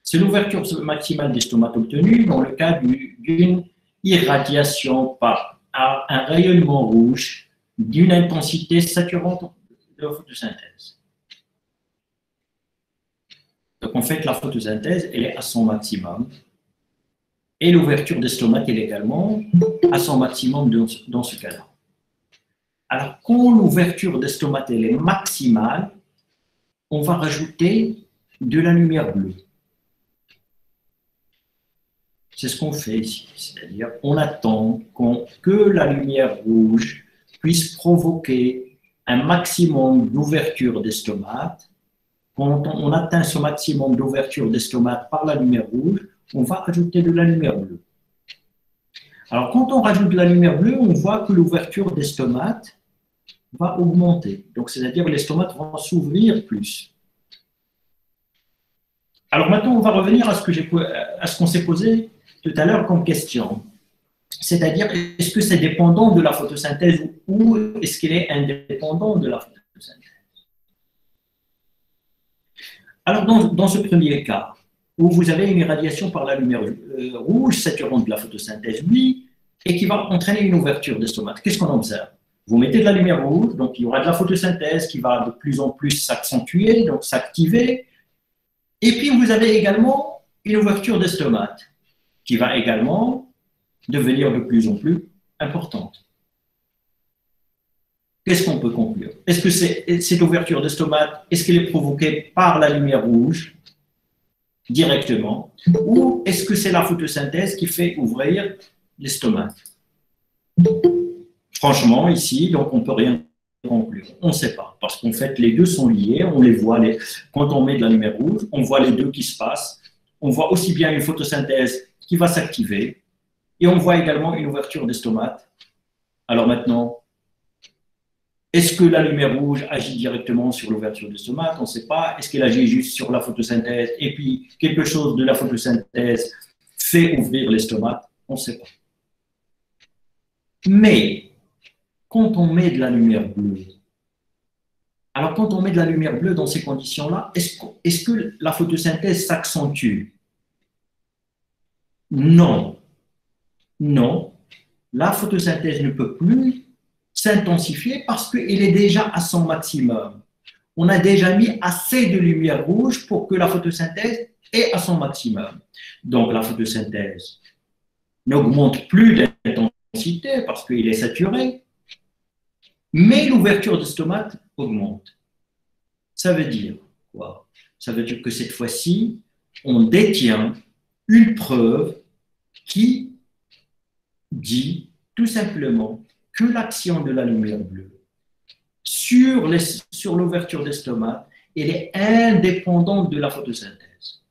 C'est l'ouverture maximale des stomates obtenue dans le cas d'une irradiation par un rayonnement rouge d'une intensité saturante de la photosynthèse. Donc, en fait, la photosynthèse, elle est à son maximum. Et l'ouverture des stomates, elle est également à son maximum dans ce cas-là. Alors, quand l'ouverture des stomates elle est maximale, on va rajouter de la lumière bleue. C'est ce qu'on fait ici. C'est-à-dire, on attend que la lumière rouge puisse provoquer un maximum d'ouverture des stomates. Quand on atteint ce maximum d'ouverture des stomates par la lumière rouge, on va ajouter de la lumière bleue. Alors, quand on rajoute de la lumière bleue, on voit que l'ouverture des stomates va augmenter. Donc, c'est-à-dire que les stomates vont s'ouvrir plus. Alors, maintenant, on va revenir à ce qu'on s'est posé tout à l'heure comme question. C'est-à-dire, est-ce que c'est dépendant de la photosynthèse ou est-ce qu'il est indépendant de la photosynthèse? Alors, dans ce premier cas, où vous avez une irradiation par la lumière rouge saturante de la photosynthèse, oui, et qui va entraîner une ouverture des stomates. Qu'est-ce qu'on observe? Vous mettez de la lumière rouge, donc il y aura de la photosynthèse qui va de plus en plus s'accentuer, donc s'activer. Et puis vous avez également une ouverture des stomates qui va également devenir de plus en plus importante. Qu'est-ce qu'on peut conclure? Est-ce que cette ouverture des stomates, est-ce qu'elle est provoquée par la lumière rouge directement, ou est-ce que c'est la photosynthèse qui fait ouvrir les stomates? Franchement, ici, donc on ne peut rien conclure. On ne sait pas, parce qu'en fait, les deux sont liés, on les voit, quand on met de la lumière rouge, on voit les deux qui se passent. On voit aussi bien une photosynthèse qui va s'activer, et on voit également une ouverture des stomates. Alors maintenant, est-ce que la lumière rouge agit directement sur l'ouverture des stomates? On ne sait pas. Est-ce qu'elle agit juste sur la photosynthèse et puis quelque chose de la photosynthèse fait ouvrir les stomates? On ne sait pas. Mais quand on met de la lumière bleue, alors quand on met de la lumière bleue dans ces conditions-là, est-ce que la photosynthèse s'accentue? Non. Non. La photosynthèse ne peut plus s'intensifier parce qu'elle est déjà à son maximum. On a déjà mis assez de lumière rouge pour que la photosynthèse est à son maximum. Donc la photosynthèse n'augmente plus d'intensité parce qu'il est saturé, mais l'ouverture des stomates augmente. Ça veut dire quoi? Ça veut dire que cette fois-ci, on détient une preuve qui dit tout simplement que l'action de la lumière bleue sur l'ouverture des stomates, elle est indépendante de la photosynthèse.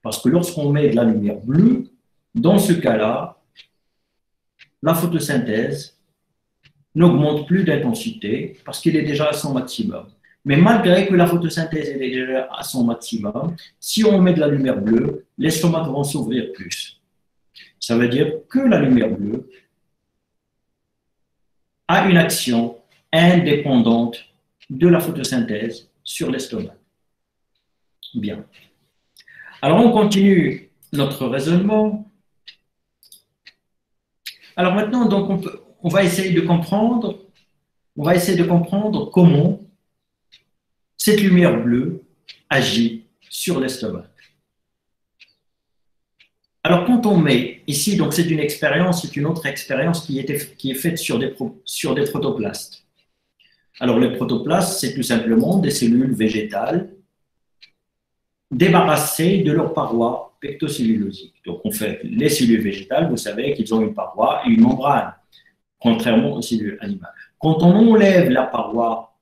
Parce que lorsqu'on met de la lumière bleue, dans ce cas-là, la photosynthèse n'augmente plus d'intensité parce qu'il est déjà à son maximum. Mais malgré que la photosynthèse est déjà à son maximum, si on met de la lumière bleue, les stomates vont s'ouvrir plus. Ça veut dire que la lumière bleue a une action indépendante de la photosynthèse sur l'estomac. Bien. Alors, on continue notre raisonnement. Alors maintenant, donc, on va essayer de comprendre comment cette lumière bleue agit sur l'estomac. Alors, quand on met ici, donc c'est une expérience, c'est une autre expérience qui est faite sur des protoplastes. Alors, les protoplastes, c'est tout simplement des cellules végétales débarrassées de leurs parois pectocellulosiques. Donc, en fait, les cellules végétales, vous savez qu'ils ont une paroi et une membrane, contrairement aux cellules animales. Quand on enlève la paroi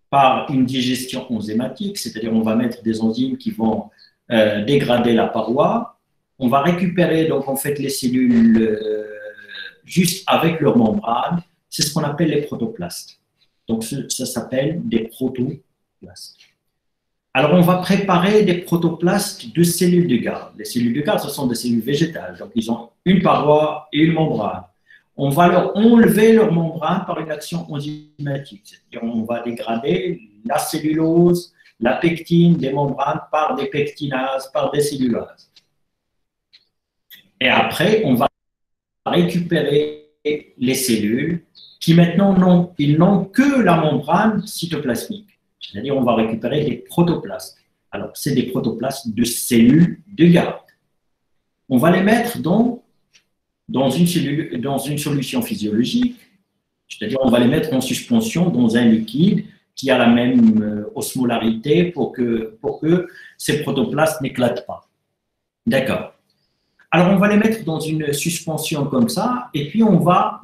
par une digestion enzymatique, c'est-à-dire on va mettre des enzymes qui vont dégrader la paroi, on va récupérer donc en fait les cellules juste avec leur membrane, c'est ce qu'on appelle les protoplastes. Donc ça s'appelle des protoplastes. Alors on va préparer des protoplastes de cellules de garde. Les cellules de garde, ce sont des cellules végétales, donc ils ont une paroi et une membrane. On va leur enlever leur membrane par une action enzymatique, c'est-à-dire on va dégrader la cellulose, la pectine des membranes par des pectinases, par des cellulases. Et après, on va récupérer les cellules qui maintenant n'ont que la membrane cytoplasmique. C'est-à-dire on va récupérer des protoplastes. Alors, c'est des protoplastes de cellules de garde. On va les mettre dans une solution physiologique, c'est-à-dire on va les mettre en suspension dans un liquide qui a la même osmolarité pour que ces protoplastes n'éclatent pas. D'accord. Alors, on va les mettre dans une suspension comme ça, et puis on va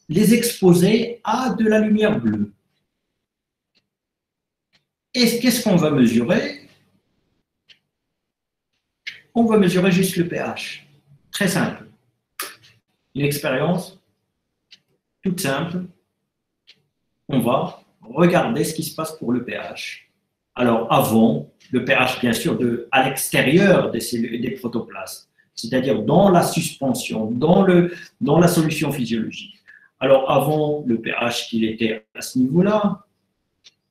les exposer à de la lumière bleue. Et qu'est-ce qu'on va mesurer? On va mesurer juste le pH. Très simple. Une expérience toute simple. On va regarder ce qui se passe pour le pH. Alors, avant, le pH, bien sûr, à l'extérieur des protoplastes, c'est-à-dire dans la suspension, dans la solution physiologique. Alors, avant, le pH, qu'il était à ce niveau-là,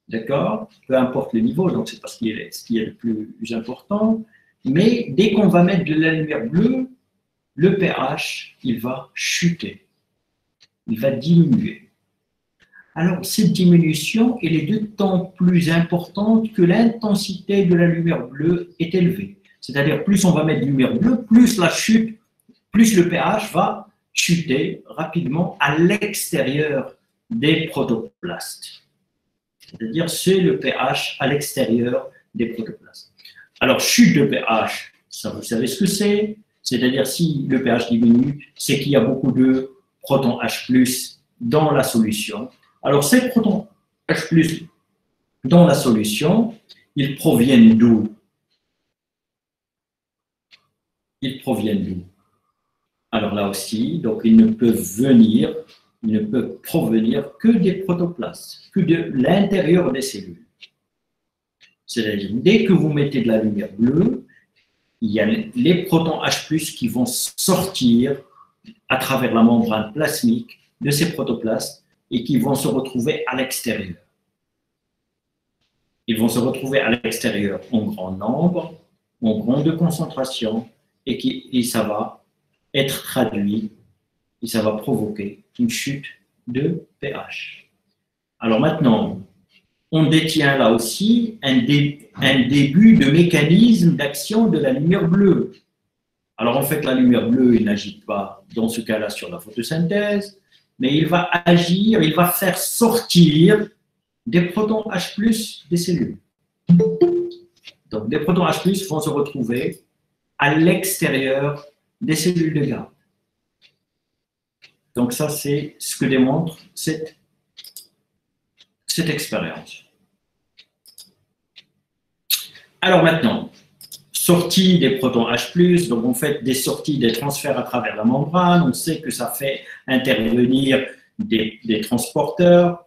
d'accord? Peu importe le niveau, donc c'est parce qu'il est ce qui est le plus important. Mais dès qu'on va mettre de la lumière bleue, le pH, il va chuter. Il va diminuer. Alors, cette diminution, elle est d'autant plus importante que l'intensité de la lumière bleue est élevée. C'est-à-dire, plus on va mettre de lumière bleue, plus la chute, plus le pH va chuter rapidement à l'extérieur des protoplastes. C'est-à-dire, c'est le pH à l'extérieur des protoplastes. Alors, chute de pH, ça vous savez ce que c'est? C'est-à-dire, si le pH diminue, c'est qu'il y a beaucoup de protons H+ dans la solution. Alors, ces protons H+ dans la solution, ils proviennent d'où? Ils proviennent d'où? Alors là aussi, donc ils ne peuvent provenir que des protoplastes, que de l'intérieur des cellules. C'est-à-dire, dès que vous mettez de la lumière bleue, il y a les protons H+ qui vont sortir à travers la membrane plasmique de ces protoplastes et qui vont se retrouver à l'extérieur. Ils vont se retrouver à l'extérieur en grand nombre, en grande concentration, et ça va être traduit, et ça va provoquer une chute de pH. Alors maintenant, on détient là aussi un début de mécanisme d'action de la lumière bleue. Alors en fait, la lumière bleue, il n'agit pas dans ce cas-là sur la photosynthèse, mais il va agir, il va faire sortir des protons H+ des cellules. Donc des protons H+ vont se retrouver à l'extérieur des cellules de garde. Donc ça, c'est ce que démontre cette expérience. Alors maintenant, sortie des protons H+, donc on fait des sorties, des transferts à travers la membrane, on sait que ça fait intervenir des transporteurs.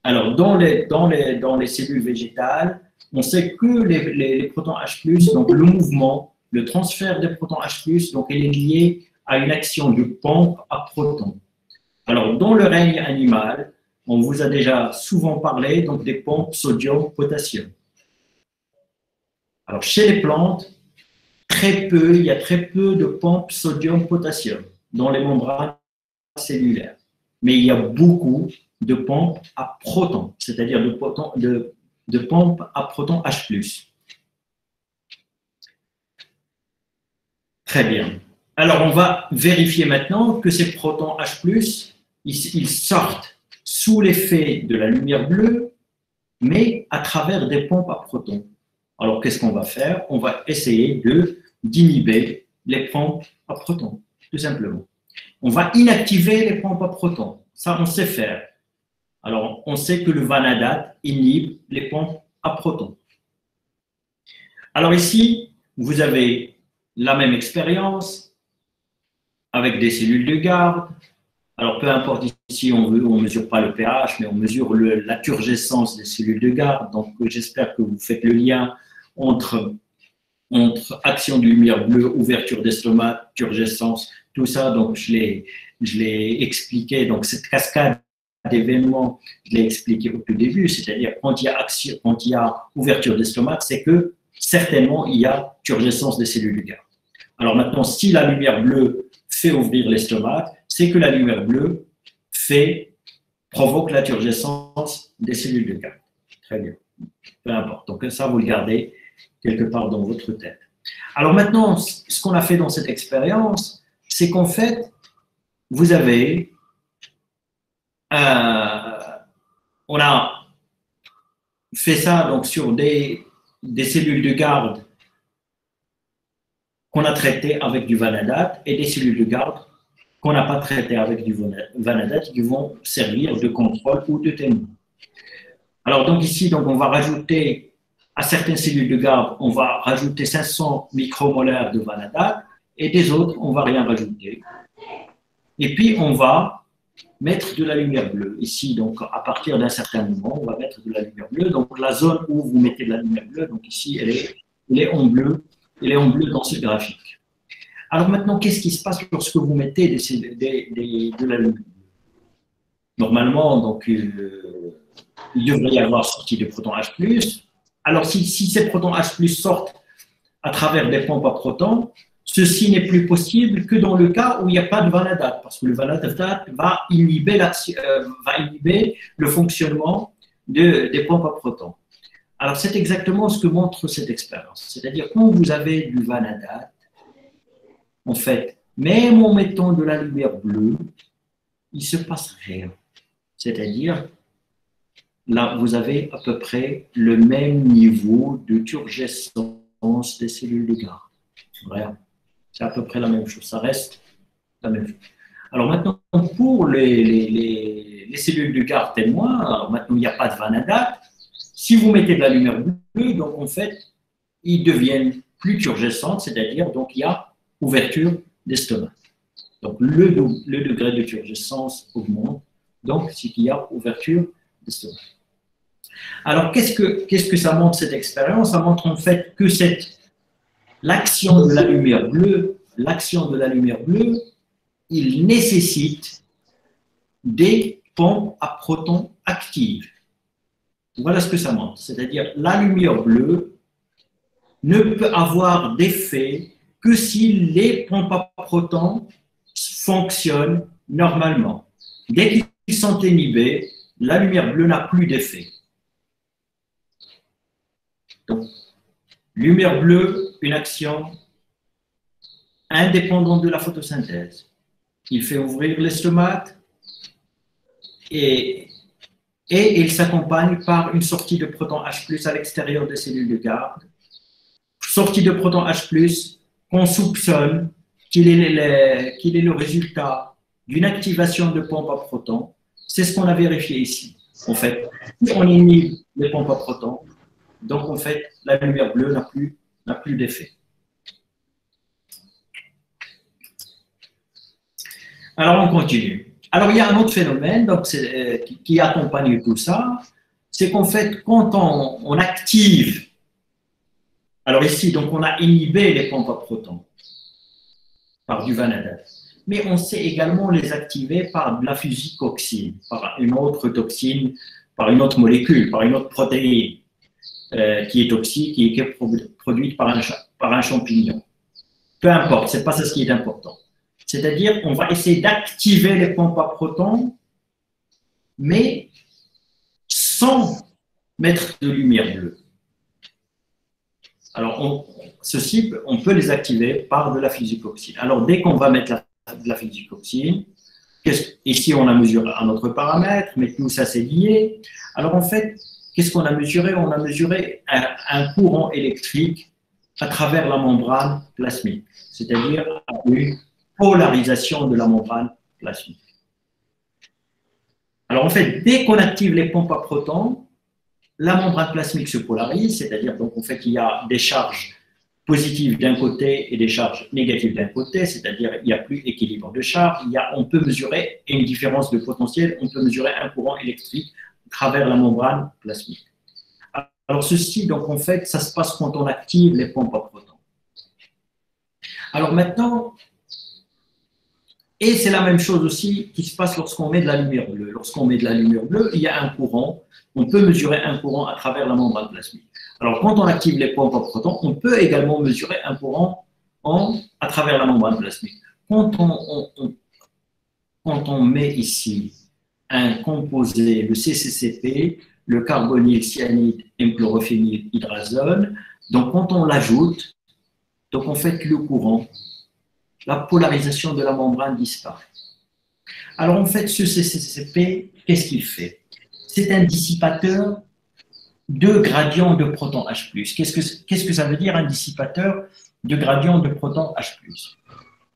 Alors, dans les cellules végétales, on sait que les protons H+, donc le mouvement, le transfert des protons H+, donc il est lié à une action de pompe à protons. Alors, dans le règne animal, on vous a déjà souvent parlé donc, des pompes sodium-potassium. Alors, chez les plantes, il y a très peu de pompes sodium-potassium dans les membranes cellulaires. Mais il y a beaucoup de pompes à protons, c'est-à-dire de pompes à protons H+. Très bien. Alors, on va vérifier maintenant que ces protons H+, ils sortent sous l'effet de la lumière bleue, mais à travers des pompes à protons. Alors, qu'est-ce qu'on va faire? On va essayer d'inhiber les pompes à protons, tout simplement. On va inactiver les pompes à protons. Ça, on sait faire. Alors, on sait que le vanadate inhibe les pompes à protons. Alors ici, vous avez la même expérience avec des cellules de garde. Alors, peu importe ici, on ne mesure pas le pH, mais on mesure la turgescence des cellules de garde. Donc, j'espère que vous faites le lien entre action de lumière bleue, ouverture d'estomac, turgescence, tout ça. Donc, je l'ai expliqué. Donc, cette cascade d'événements, je l'ai expliqué au tout début. C'est-à-dire, quand il y a ouverture d'estomac, c'est que certainement, il y a turgescence des cellules de garde. Alors maintenant, si la lumière bleue fait ouvrir l'estomac, c'est que la lumière bleue provoque la turgescence des cellules de garde. Très bien. Peu importe. Donc ça, vous le gardez quelque part dans votre tête. Alors maintenant, ce qu'on a fait dans cette expérience, c'est qu'en fait, vous avez, on a fait ça donc sur des cellules de garde qu'on a traitées avec du vanadate et des cellules de garde qu'on n'a pas traitées avec du vanadate qui vont servir de contrôle ou de témoin. Alors donc ici, donc, on va rajouter à certaines cellules de garde, on va rajouter 500 micromolaires de vanadate et des autres, on ne va rien rajouter. Et puis, on va mettre de la lumière bleue. Ici, donc, à partir d'un certain moment, on va mettre de la lumière bleue. Donc, la zone où vous mettez de la lumière bleue, donc ici, elle est en bleu. Elle est en bleu dans ce graphique. Alors maintenant, qu'est-ce qui se passe lorsque vous mettez de la lumière bleue? Normalement, donc, il devrait y avoir sortie de protons H+. Alors, si ces protons H+, sortent à travers des pompes à protons, ceci n'est plus possible que dans le cas où il n'y a pas de vanadate, parce que le vanadate va inhiber le fonctionnement des pompes à protons. Alors, c'est exactement ce que montre cette expérience. C'est-à-dire, quand vous avez du vanadate, en fait, même en mettant de la lumière bleue, il ne se passe rien. C'est-à-dire, là, vous avez à peu près le même niveau de turgescence des cellules de garde. Voilà. C'est à peu près la même chose. Ça reste la même chose. Alors maintenant, pour les cellules de garde témoins, alors maintenant, il n'y a pas de vanadate. Si vous mettez de la lumière bleue, donc en fait, ils deviennent plus turgescents, c'est-à-dire, donc il y a ouverture d'estomac. Donc le degré de turgescence augmente, donc c'est qu'il y a ouverture d'estomac. Alors, qu'est-ce que ça montre cette expérience? Ça montre en fait que l'action de la lumière bleue, il nécessite des pompes à protons actives. Voilà ce que ça montre. C'est-à-dire, la lumière bleue ne peut avoir d'effet que si les pompes à protons fonctionnent normalement. Dès qu'ils sont inhibés, la lumière bleue n'a plus d'effet. Donc, lumière bleue, une action indépendante de la photosynthèse. Il fait ouvrir l'estomac et il s'accompagne par une sortie de protons H+ à l'extérieur des cellules de garde. Sortie de protons H+, qu'on soupçonne qu'il est le résultat d'une activation de pompes à protons. C'est ce qu'on a vérifié ici. En fait, on inhibe les pompes à protons, donc en fait, la lumière bleue n'a plus d'effet. Alors on continue. Alors, il y a un autre phénomène donc, qui accompagne tout ça, c'est qu'en fait, quand on active, alors ici, donc on a inhibé les pompes à protons par du vanadin, mais on sait également les activer par de la fusicoxine, par une autre toxine, par une autre molécule, par une autre protéine qui est toxique et qui est produite par un champignon. Peu importe, ce n'est pas ça ce qui est important. C'est-à-dire qu'on va essayer d'activer les pompes à protons, mais sans mettre de lumière bleue. Alors, ceci, on peut les activer par de la fusicoxine. Alors, dès qu'on va mettre de la fusicoxine, ici on a mesuré un autre paramètre, mais tout ça c'est lié. Alors, en fait, qu'est-ce qu'on a mesuré? On a mesuré un courant électrique à travers la membrane plasmique, c'est-à-dire une polarisation de la membrane plasmique. Alors, en fait, dès qu'on active les pompes à protons, la membrane plasmique se polarise, c'est-à-dire donc en fait il y a des charges positives d'un côté et des charges négatives d'un côté, c'est-à-dire il n'y a plus équilibre de charge, on peut mesurer une différence de potentiel, on peut mesurer un courant électrique à travers la membrane plasmique. Alors ceci, donc en fait, ça se passe quand on active les pompes à protons. Alors maintenant, et c'est la même chose aussi qui se passe lorsqu'on met de la lumière bleue. Lorsqu'on met de la lumière bleue, il y a un courant. On peut mesurer un courant à travers la membrane plasmique. Alors, quand on active les pompes à protons, on peut également mesurer un courant à travers la membrane plasmique. Quand on met ici un composé, le CCCP, le carbonyl cyanide et chlorophényl hydrazone, donc quand on l'ajoute, donc en fait le courant, la polarisation de la membrane disparaît. Alors en fait, ce CCCP, qu'est-ce qu'il fait? C'est un dissipateur de gradient de proton H+. Qu'est-ce que ça veut dire un dissipateur de gradient de proton H+?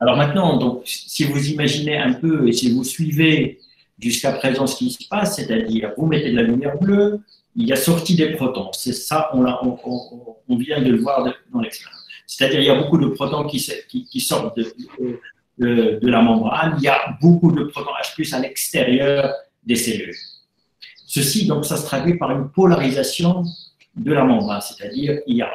Alors maintenant, donc, si vous imaginez un peu et si vous suivez jusqu'à présent ce qui se passe, c'est-à-dire vous mettez de la lumière bleue, il y a sortie des protons. C'est ça, on vient de le voir dans l'expérience. C'est-à-dire il y a beaucoup de protons qui sortent de la membrane, il y a beaucoup de protons H+ à l'extérieur des cellules. Ceci, donc, ça se traduit par une polarisation de la membrane, c'est-à-dire il y a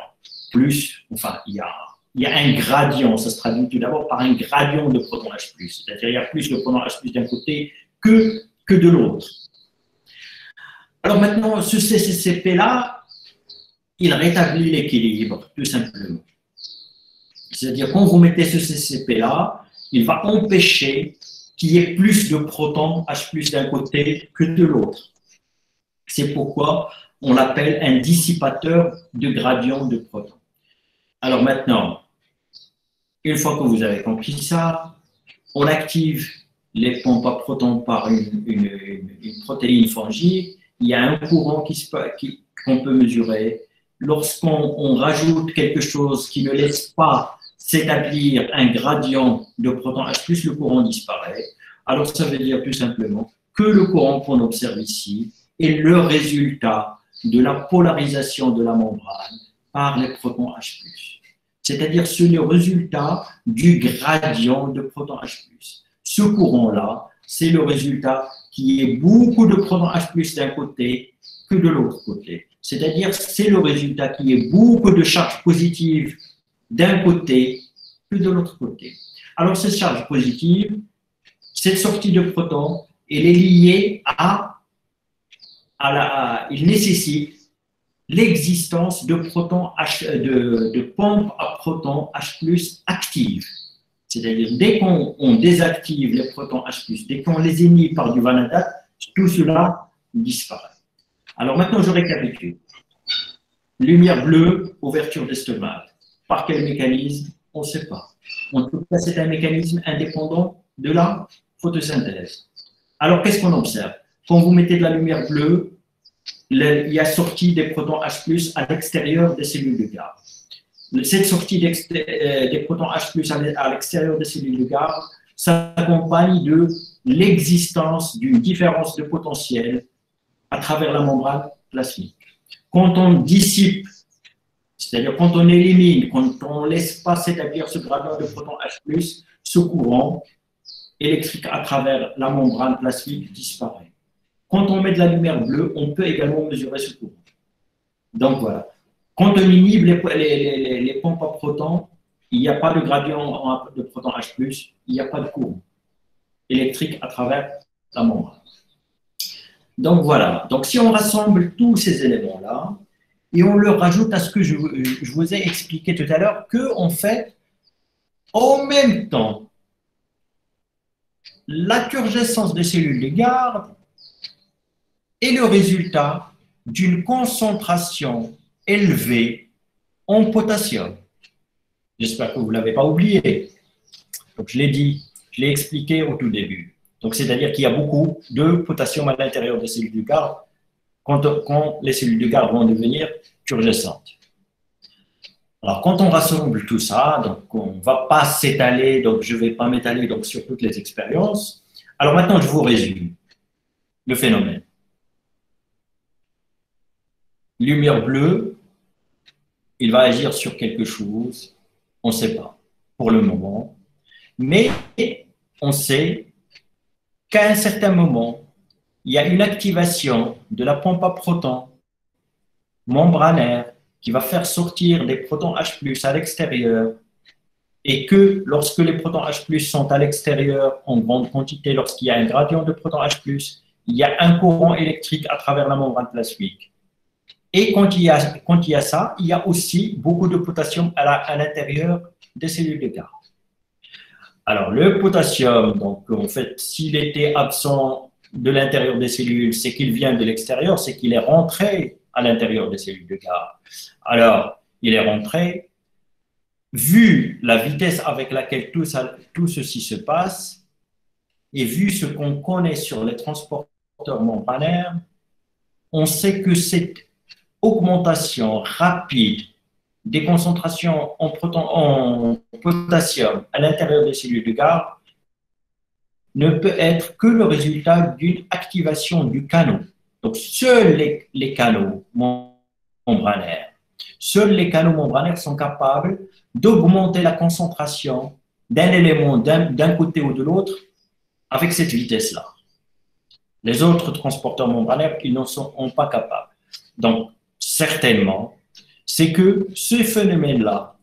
plus, enfin, il y a un gradient, ça se traduit tout d'abord par un gradient de protons H+, c'est-à-dire il y a plus de protons H+ d'un côté que de l'autre. Alors maintenant, ce CCCP-là, il rétablit l'équilibre, tout simplement. C'est-à-dire, quand vous mettez ce CCCP-là, il va empêcher qu'il y ait plus de protons H+ d'un côté que de l'autre. C'est pourquoi on l'appelle un dissipateur de gradient de protons. Alors maintenant, une fois que vous avez compris ça, on active les pompes à protons par une protéine fongique. Il y a un courant qu'on peut mesurer. Lorsqu'on rajoute quelque chose qui ne laisse pas s'établir un gradient de protons H+, le courant disparaît. Alors ça veut dire tout simplement que le courant qu'on observe ici est le résultat de la polarisation de la membrane par les protons H+. C'est-à-dire c'est le résultat du gradient de protons H+. Ce courant-là, c'est le résultat qui est beaucoup de protons H+ d'un côté que de l'autre côté. C'est-à-dire c'est le résultat qui est beaucoup de charges positives d'un côté que de l'autre côté. Alors cette charge positive, cette sortie de protons, elle est liée il nécessite l'existence de pompes à protons H+ actives. C'est-à-dire, dès qu'on désactive les protons H+, dès qu'on les émet par du vanadate, tout cela disparaît. Alors maintenant, je récapitule. Lumière bleue, ouverture des stomates. Par quel mécanisme? On ne sait pas. En tout cas, c'est un mécanisme indépendant de la photosynthèse. Alors, qu'est-ce qu'on observe? Quand vous mettez de la lumière bleue, il y a sortie des protons H+ à l'extérieur des cellules de garde. Cette sortie des protons H+ à l'extérieur des cellules de garde s'accompagne de l'existence d'une différence de potentiel à travers la membrane plasmique. Quand on dissipe, c'est-à-dire quand on élimine, quand on ne laisse pas s'établir ce gradient de protons H+, ce courant électrique à travers la membrane plasmique disparaît. Quand on met de la lumière bleue, on peut également mesurer ce courant. Donc voilà. Quand on inhibe les pompes à protons, il n'y a pas de gradient de proton H+, il n'y a pas de courant électrique à travers la membrane. Donc voilà. Donc si on rassemble tous ces éléments-là, et on leur rajoute à ce que je vous ai expliqué tout à l'heure, qu'en fait, en même temps, la turgescence des cellules de garde est le résultat d'une concentration élevée en potassium. J'espère que vous ne l'avez pas oublié. Donc, je l'ai dit, je l'ai expliqué au tout début. Donc, c'est-à-dire qu'il y a beaucoup de potassium à l'intérieur des cellules de garde quand les cellules de garde vont devenir turgescentes. Alors, quand on rassemble tout ça, donc on ne va pas s'étaler, donc je ne vais pas m'étaler sur toutes les expériences. Alors maintenant, je vous résume le phénomène. Lumière bleue, il va agir sur quelque chose, on ne sait pas pour le moment, mais on sait qu'à un certain moment, il y a une activation de la pompe à protons membranaire qui va faire sortir des protons H+ à l'extérieur et que lorsque les protons H+ sont à l'extérieur en grande quantité, lorsqu'il y a un gradient de protons H+, il y a un courant électrique à travers la membrane plasmique. Et quand il y a ça, il y a aussi beaucoup de potassium à l'intérieur des cellules de garde. Alors, le potassium, donc en fait, s'il était absent de l'intérieur des cellules, c'est qu'il vient de l'extérieur, c'est qu'il est rentré à l'intérieur des cellules de garde. Alors, il est rentré, vu la vitesse avec laquelle tout ceci se passe, et vu ce qu'on connaît sur les transporteurs membranaires, on sait que cette augmentation rapide des concentrations en potassium à l'intérieur des cellules de garde ne peut être que le résultat d'une activation du canot. Donc, seuls les canaux membranaires sont capables d'augmenter la concentration d'un élément d'un côté ou de l'autre avec cette vitesse-là. Les autres transporteurs membranaires, ils n'en sont pas capables. Donc, certainement, c'est que ce phénomène-là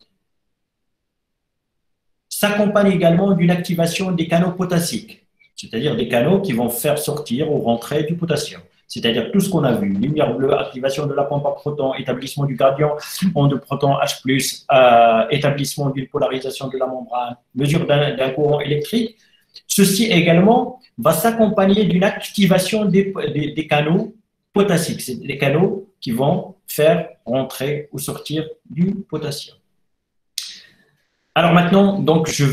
s'accompagne également d'une activation des canaux potassiques, c'est-à-dire des canaux qui vont faire sortir ou rentrer du potassium. C'est-à-dire tout ce qu'on a vu, lumière bleue, activation de la pompe à protons, établissement du gradient de protons H+, établissement d'une polarisation de la membrane, mesure d'un courant électrique. Ceci également va s'accompagner d'une activation des canaux potassiques, c'est des canaux qui vont faire rentrer ou sortir du potassium. Alors maintenant, donc je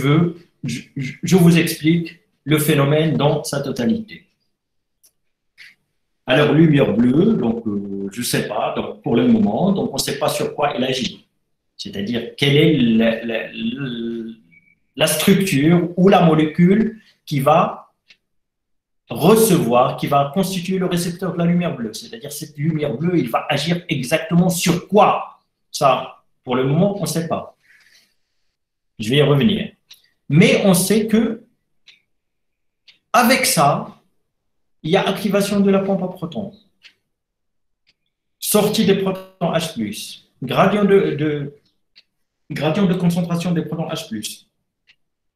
vous explique le phénomène dans sa totalité. Alors, lumière bleue, donc je ne sais pas, donc pour le moment, donc on ne sait pas sur quoi elle agit. C'est-à-dire quelle est la structure ou la molécule qui va recevoir, qui va constituer le récepteur de la lumière bleue. C'est-à-dire cette lumière bleue, il va agir exactement sur quoi? Ça, pour le moment, on ne sait pas. Je vais y revenir. Mais on sait que avec ça, il y a activation de la pompe à protons, sortie des protons H+, gradient de concentration des protons H+,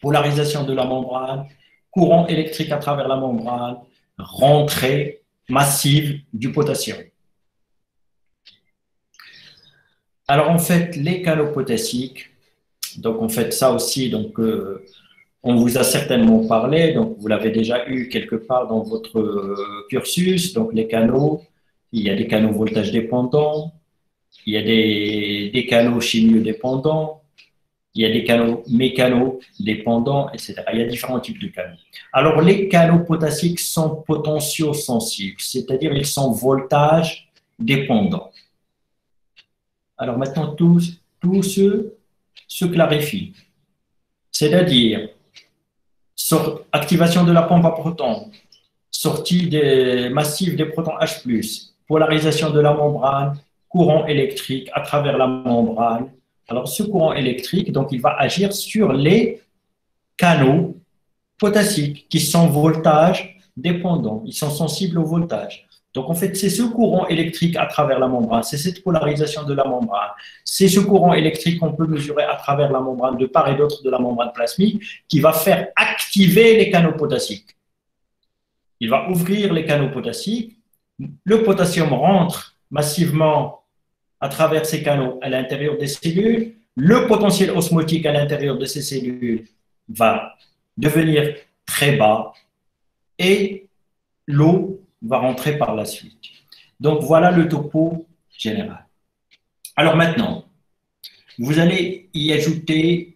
polarisation de la membrane, courant électrique à travers la membrane, rentrée massive du potassium. Alors en fait, les canaux potassiques, donc en fait ça aussi, donc on vous a certainement parlé, donc vous l'avez déjà eu quelque part dans votre cursus, donc les canaux, il y a des canaux voltage dépendants, il y a des canaux chimio-dépendants, il y a des canaux mécano-dépendants, etc. Il y a différents types de canaux. Alors les canaux potassiques sont potentiosensibles, c'est-à-dire ils sont voltage dépendants. Alors maintenant tout se clarifie, c'est-à-dire activation de la pompe à protons, sortie massive des protons H+, polarisation de la membrane, courant électrique à travers la membrane. Alors, ce courant électrique, donc, il va agir sur les canaux potassiques qui sont voltage dépendants, ils sont sensibles au voltage. Donc, en fait, c'est ce courant électrique à travers la membrane, c'est cette polarisation de la membrane, c'est ce courant électrique qu'on peut mesurer à travers la membrane de part et d'autre de la membrane plasmique qui va faire activer les canaux potassiques. Il va ouvrir les canaux potassiques, le potassium rentre massivement à travers ces canaux à l'intérieur des cellules, le potentiel osmotique à l'intérieur de ces cellules va devenir très bas et l'eau va rentrer par la suite. Donc, voilà le topo général. Alors maintenant, vous allez y ajouter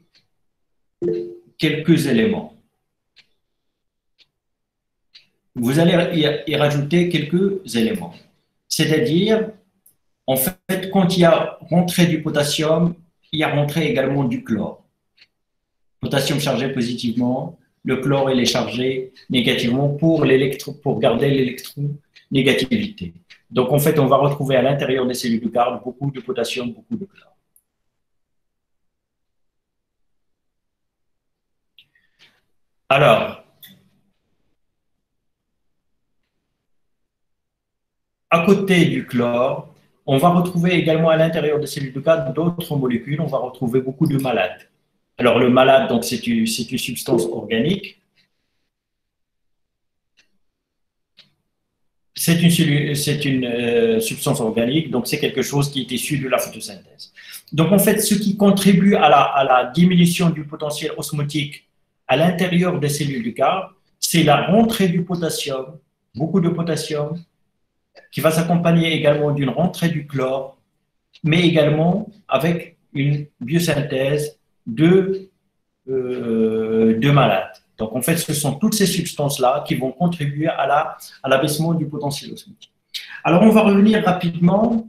quelques éléments. Vous allez y rajouter quelques éléments. C'est-à-dire, en fait, quand il y a rentrée du potassium, il y a rentrée également du chlore. Potassium chargé positivement, le chlore il est chargé négativement pour garder l'électronégativité. Donc en fait, on va retrouver à l'intérieur des cellules du garde beaucoup de potassium, beaucoup de chlore. Alors, à côté du chlore, on va retrouver également à l'intérieur des cellules du garde d'autres molécules, on va retrouver beaucoup de malades. Alors, le malade, donc, c'est une substance organique. C'est une substance organique, donc c'est quelque chose qui est issu de la photosynthèse. Donc, en fait, ce qui contribue à la diminution du potentiel osmotique à l'intérieur des cellules du garde, c'est la rentrée du potassium, beaucoup de potassium, qui va s'accompagner également d'une rentrée du chlore, mais également avec une biosynthèse de malades. Donc, en fait, ce sont toutes ces substances-là qui vont contribuer à l'abaissement du potentiel osmotique. Alors, on va revenir rapidement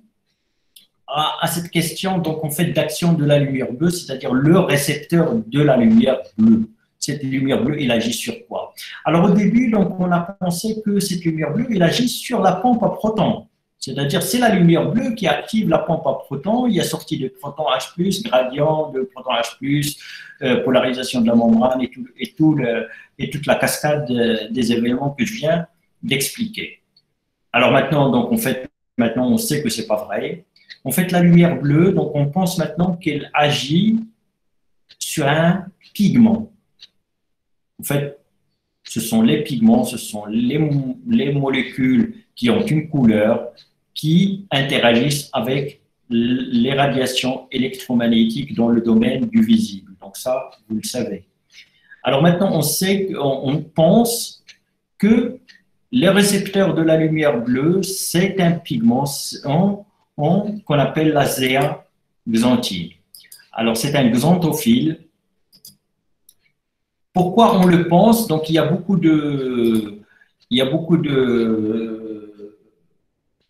à cette question, donc, en fait, d'action de la lumière bleue, c'est-à-dire le récepteur de la lumière bleue. Cette lumière bleue, il agit sur quoi? Alors, au début, donc, on a pensé que cette lumière bleue, il agit sur la pompe à protons. C'est-à-dire, c'est la lumière bleue qui active la pompe à protons. Il y a sortie de protons H+, gradient de protons H+, polarisation de la membrane et toute la cascade des événements que je viens d'expliquer. Alors maintenant, donc, en fait, maintenant, on sait que ce n'est pas vrai. En fait, la lumière bleue, donc, on pense maintenant qu'elle agit sur un pigment. En fait, ce sont les pigments, ce sont les molécules qui ont une couleur, qui interagissent avec les radiations électromagnétiques dans le domaine du visible. Donc ça, vous le savez. Alors maintenant, on pense que les récepteurs de la lumière bleue, c'est un pigment qu'on appelle la zéaxanthine. Alors c'est un xanthophile. Pourquoi on le pense? Donc il y a beaucoup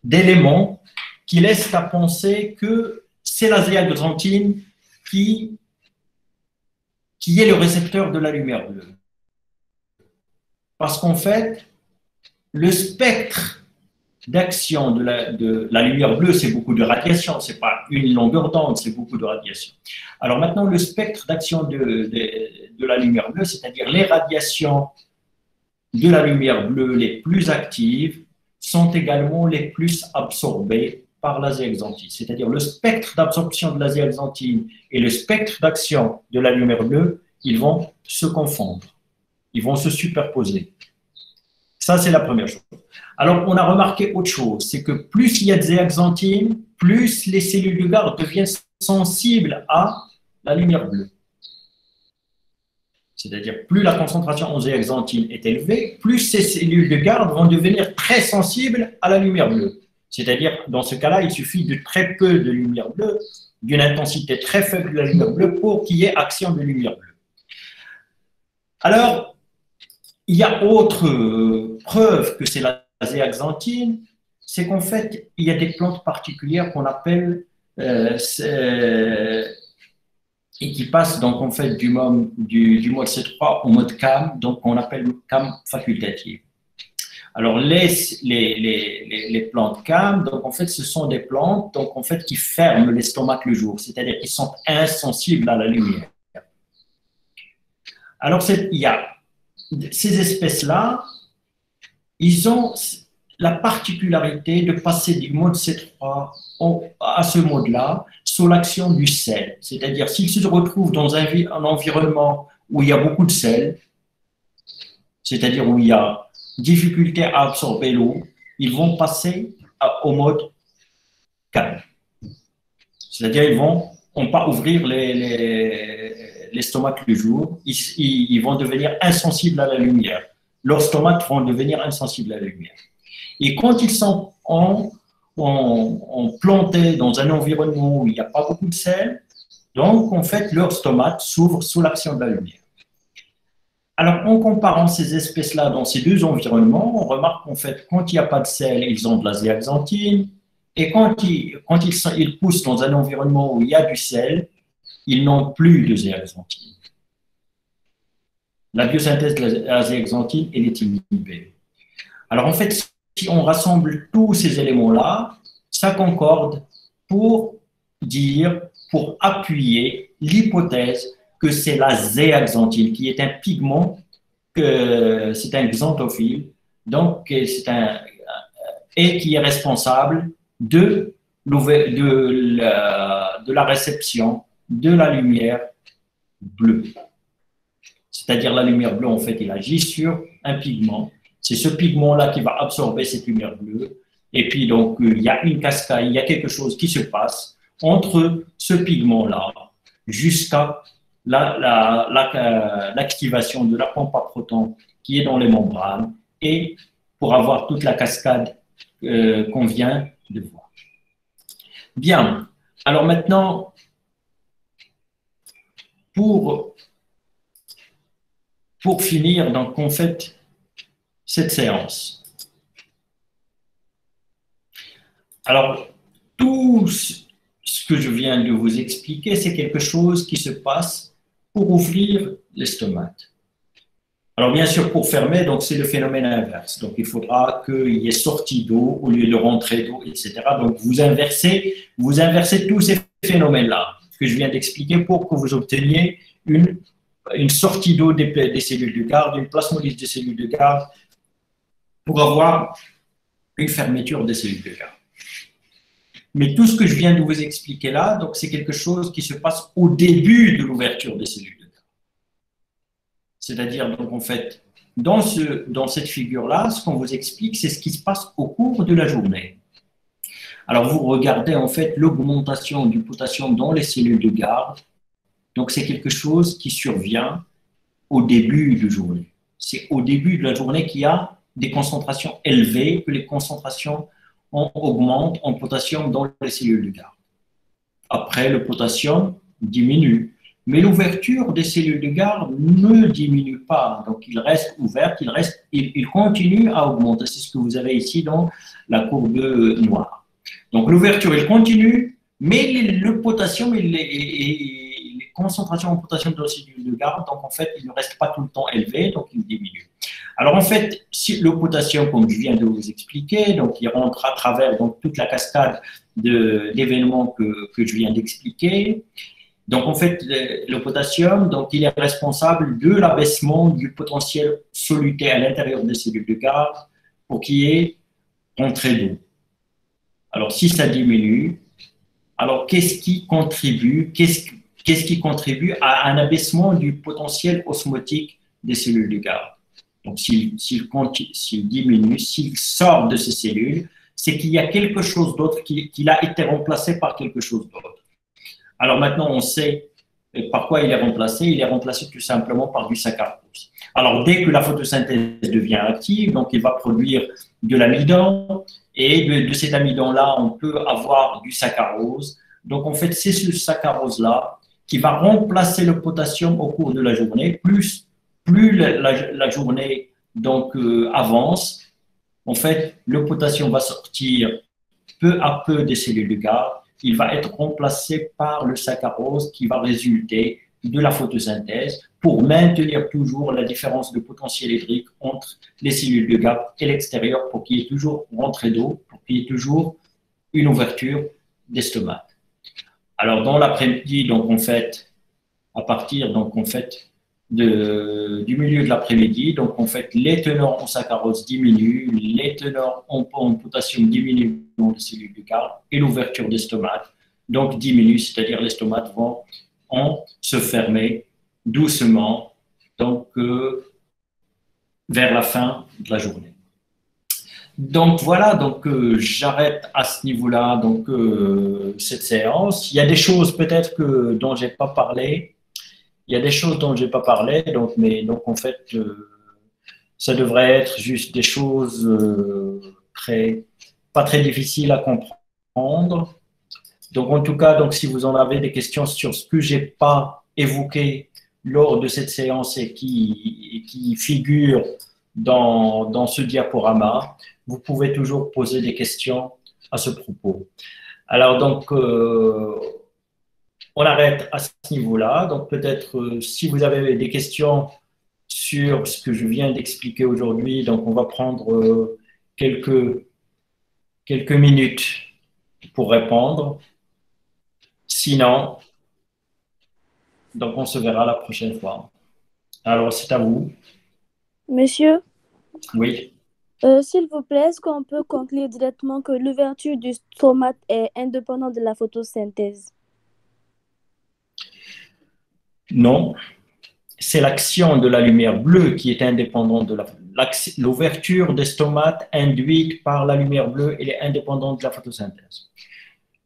d'éléments qui laissent à penser que c'est la zéaxanthine qui est le récepteur de la lumière bleue. Parce qu'en fait, le spectre d'action de la lumière bleue, c'est beaucoup de radiation, ce n'est pas une longueur d'onde, c'est beaucoup de radiation. Alors maintenant, le spectre d'action de la lumière bleue, c'est-à-dire les radiations de la lumière bleue les plus actives, sont également les plus absorbées par la zéaxanthine. C'est-à-dire le spectre d'absorption de la zéaxanthine et le spectre d'action de la lumière bleue, ils vont se confondre, ils vont se superposer. Ça, c'est la première chose. Alors, on a remarqué autre chose, c'est que plus il y a de zéaxanthine, plus les cellules du garde deviennent sensibles à la lumière bleue. C'est-à-dire, plus la concentration en zéaxanthine est élevée, plus ces cellules de garde vont devenir très sensibles à la lumière bleue. C'est-à-dire, dans ce cas-là, il suffit de très peu de lumière bleue, d'une intensité très faible de la lumière bleue pour qu'il y ait action de lumière bleue. Alors, il y a autre preuve que c'est la zéaxanthine, c'est qu'en fait, il y a des plantes particulières qu'on appelle et qui passent donc en fait du mode C3 au mode CAM, donc on appelle CAM facultative. Alors les plantes CAM, donc en fait ce sont des plantes donc en fait qui ferment l'estomac le jour, c'est-à-dire qu'ils sont insensibles à la lumière. Alors il y a ces espèces-là, ils ont la particularité de passer du mode C3 à ce mode-là sous l'action du sel. C'est-à-dire, s'ils se retrouvent dans un environnement où il y a beaucoup de sel, c'est-à-dire où il y a difficulté à absorber l'eau, ils vont passer au mode calme. C'est-à-dire, ils vont pas ouvrir les stomacs le jour, ils vont devenir insensibles à la lumière. Leurs stomacs vont devenir insensibles à la lumière. Et quand ils sont plantés dans un environnement où il n'y a pas beaucoup de sel, donc en fait, leur stomac s'ouvre sous l'action de la lumière. Alors, en comparant ces espèces-là dans ces deux environnements, on remarque qu'en fait, quand il n'y a pas de sel, ils ont de la zéaxanthine, et quand ils poussent dans un environnement où il y a du sel, ils n'ont plus de zéaxanthine. La biosynthèse de la zéaxanthine, elle est inhibée. Alors, en fait, si on rassemble tous ces éléments-là, ça concorde pour appuyer l'hypothèse que c'est la zéaxanthine, qui est un pigment, c'est un xanthophile, donc et qui est responsable de la réception de la lumière bleue. C'est-à-dire la lumière bleue, en fait, il agit sur un pigment. C'est ce pigment-là qui va absorber cette lumière bleue. Et puis, donc, il y a une cascade, il y a quelque chose qui se passe entre ce pigment-là jusqu'à l'activation de la pompe à protons qui est dans les membranes et pour avoir toute la cascade qu'on vient de voir. Bien. Alors maintenant, pour finir, donc, en fait, cette séance. Alors, tout ce que je viens de vous expliquer, c'est quelque chose qui se passe pour ouvrir l'estomac. Alors, bien sûr, pour fermer, donc c'est le phénomène inverse. Donc, il faudra qu'il y ait sortie d'eau au lieu de rentrée d'eau, etc. Donc, vous inversez tous ces phénomènes-là que je viens d'expliquer pour que vous obteniez une sortie d'eau des cellules de garde, une plasmolyse des cellules de garde, pour avoir une fermeture des cellules de garde. Mais tout ce que je viens de vous expliquer là, donc c'est quelque chose qui se passe au début de l'ouverture des cellules de garde. C'est-à-dire, donc en fait, dans cette figure-là, ce qu'on vous explique, c'est ce qui se passe au cours de la journée. Alors, vous regardez en fait l'augmentation du potassium dans les cellules de garde. Donc, c'est quelque chose qui survient au début de la journée. C'est au début de la journée qu'il y a des concentrations élevées, que les concentrations augmentent en potassium dans les cellules de garde. Après, le potassium diminue. Mais l'ouverture des cellules de garde ne diminue pas. Donc, il reste ouvert, il continue à augmenter. C'est ce que vous avez ici dans la courbe noire. Donc, l'ouverture, elle continue, mais le potassium, les concentrations en potassium dans les cellules de garde, donc en fait, il ne reste pas tout le temps élevé, donc il diminue. Alors, en fait, si le potassium, comme je viens de vous expliquer, donc il rentre à travers donc, toute la cascade d'événements que je viens d'expliquer. Donc, en fait, le potassium, donc, il est responsable de l'abaissement du potentiel soluté à l'intérieur des cellules de garde pour qu'il y ait entrée d'eau. Alors, si ça diminue, alors qu'est-ce qui contribue à un abaissement du potentiel osmotique des cellules de garde? Donc, s'il diminue, s'il sort de ces cellules, c'est qu'il y a quelque chose d'autre, qu'il a été remplacé par quelque chose d'autre. Alors maintenant, on sait par quoi il est remplacé. Il est remplacé tout simplement par du saccharose. Alors, dès que la photosynthèse devient active, donc il va produire de l'amidon, et de cet amidon-là, on peut avoir du saccharose. Donc, en fait, c'est ce saccharose-là qui va remplacer le potassium au cours de la journée. Plus la journée donc, avance, en fait, le potassium va sortir peu à peu des cellules de garde. Il va être remplacé par le saccharose qui va résulter de la photosynthèse pour maintenir toujours la différence de potentiel hydrique entre les cellules de garde et l'extérieur pour qu'il y ait toujours rentrée d'eau, pour qu'il y ait toujours une ouverture d'estomac. Alors, dans l'après-midi, donc, en fait, à partir, donc, en fait, du milieu de l'après-midi. Donc, en fait, les teneurs en saccharose diminuent, les teneurs en potassium diminuent dans les cellules du cœur et l'ouverture des stomates donc diminue, c'est-à-dire les stomates vont se fermer doucement donc, vers la fin de la journée. Donc voilà, donc j'arrête à ce niveau-là donc cette séance. Il y a des choses peut-être dont j'ai pas parlé. Il y a des choses dont j'ai pas parlé, donc en fait ça devrait être juste des choses pas très difficiles à comprendre. Donc en tout cas, donc si vous en avez des questions sur ce que j'ai pas évoqué lors de cette séance et qui figure dans ce diaporama, vous pouvez toujours poser des questions à ce propos. Alors donc, on arrête à ce niveau-là. Donc peut-être si vous avez des questions sur ce que je viens d'expliquer aujourd'hui, donc on va prendre quelques minutes pour répondre. Sinon, donc on se verra la prochaine fois. Alors c'est à vous. Monsieur, Oui. s'il vous plaît, est-ce qu'on peut conclure directement que l'ouverture du stomate est indépendante de la photosynthèse? Non, c'est l'action de la lumière bleue qui est indépendante de l'ouverture des stomates induite par la lumière bleue, elle est indépendante de la photosynthèse.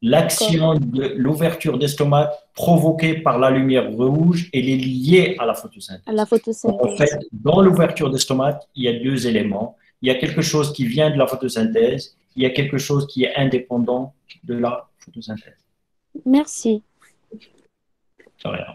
L'action de l'ouverture des stomates provoquée par la lumière rouge, elle est liée à la photosynthèse. À la photosynthèse. En fait, dans l'ouverture des stomates, il y a deux éléments. Il y a quelque chose qui vient de la photosynthèse, il y a quelque chose qui est indépendant de la photosynthèse. Merci. De rien.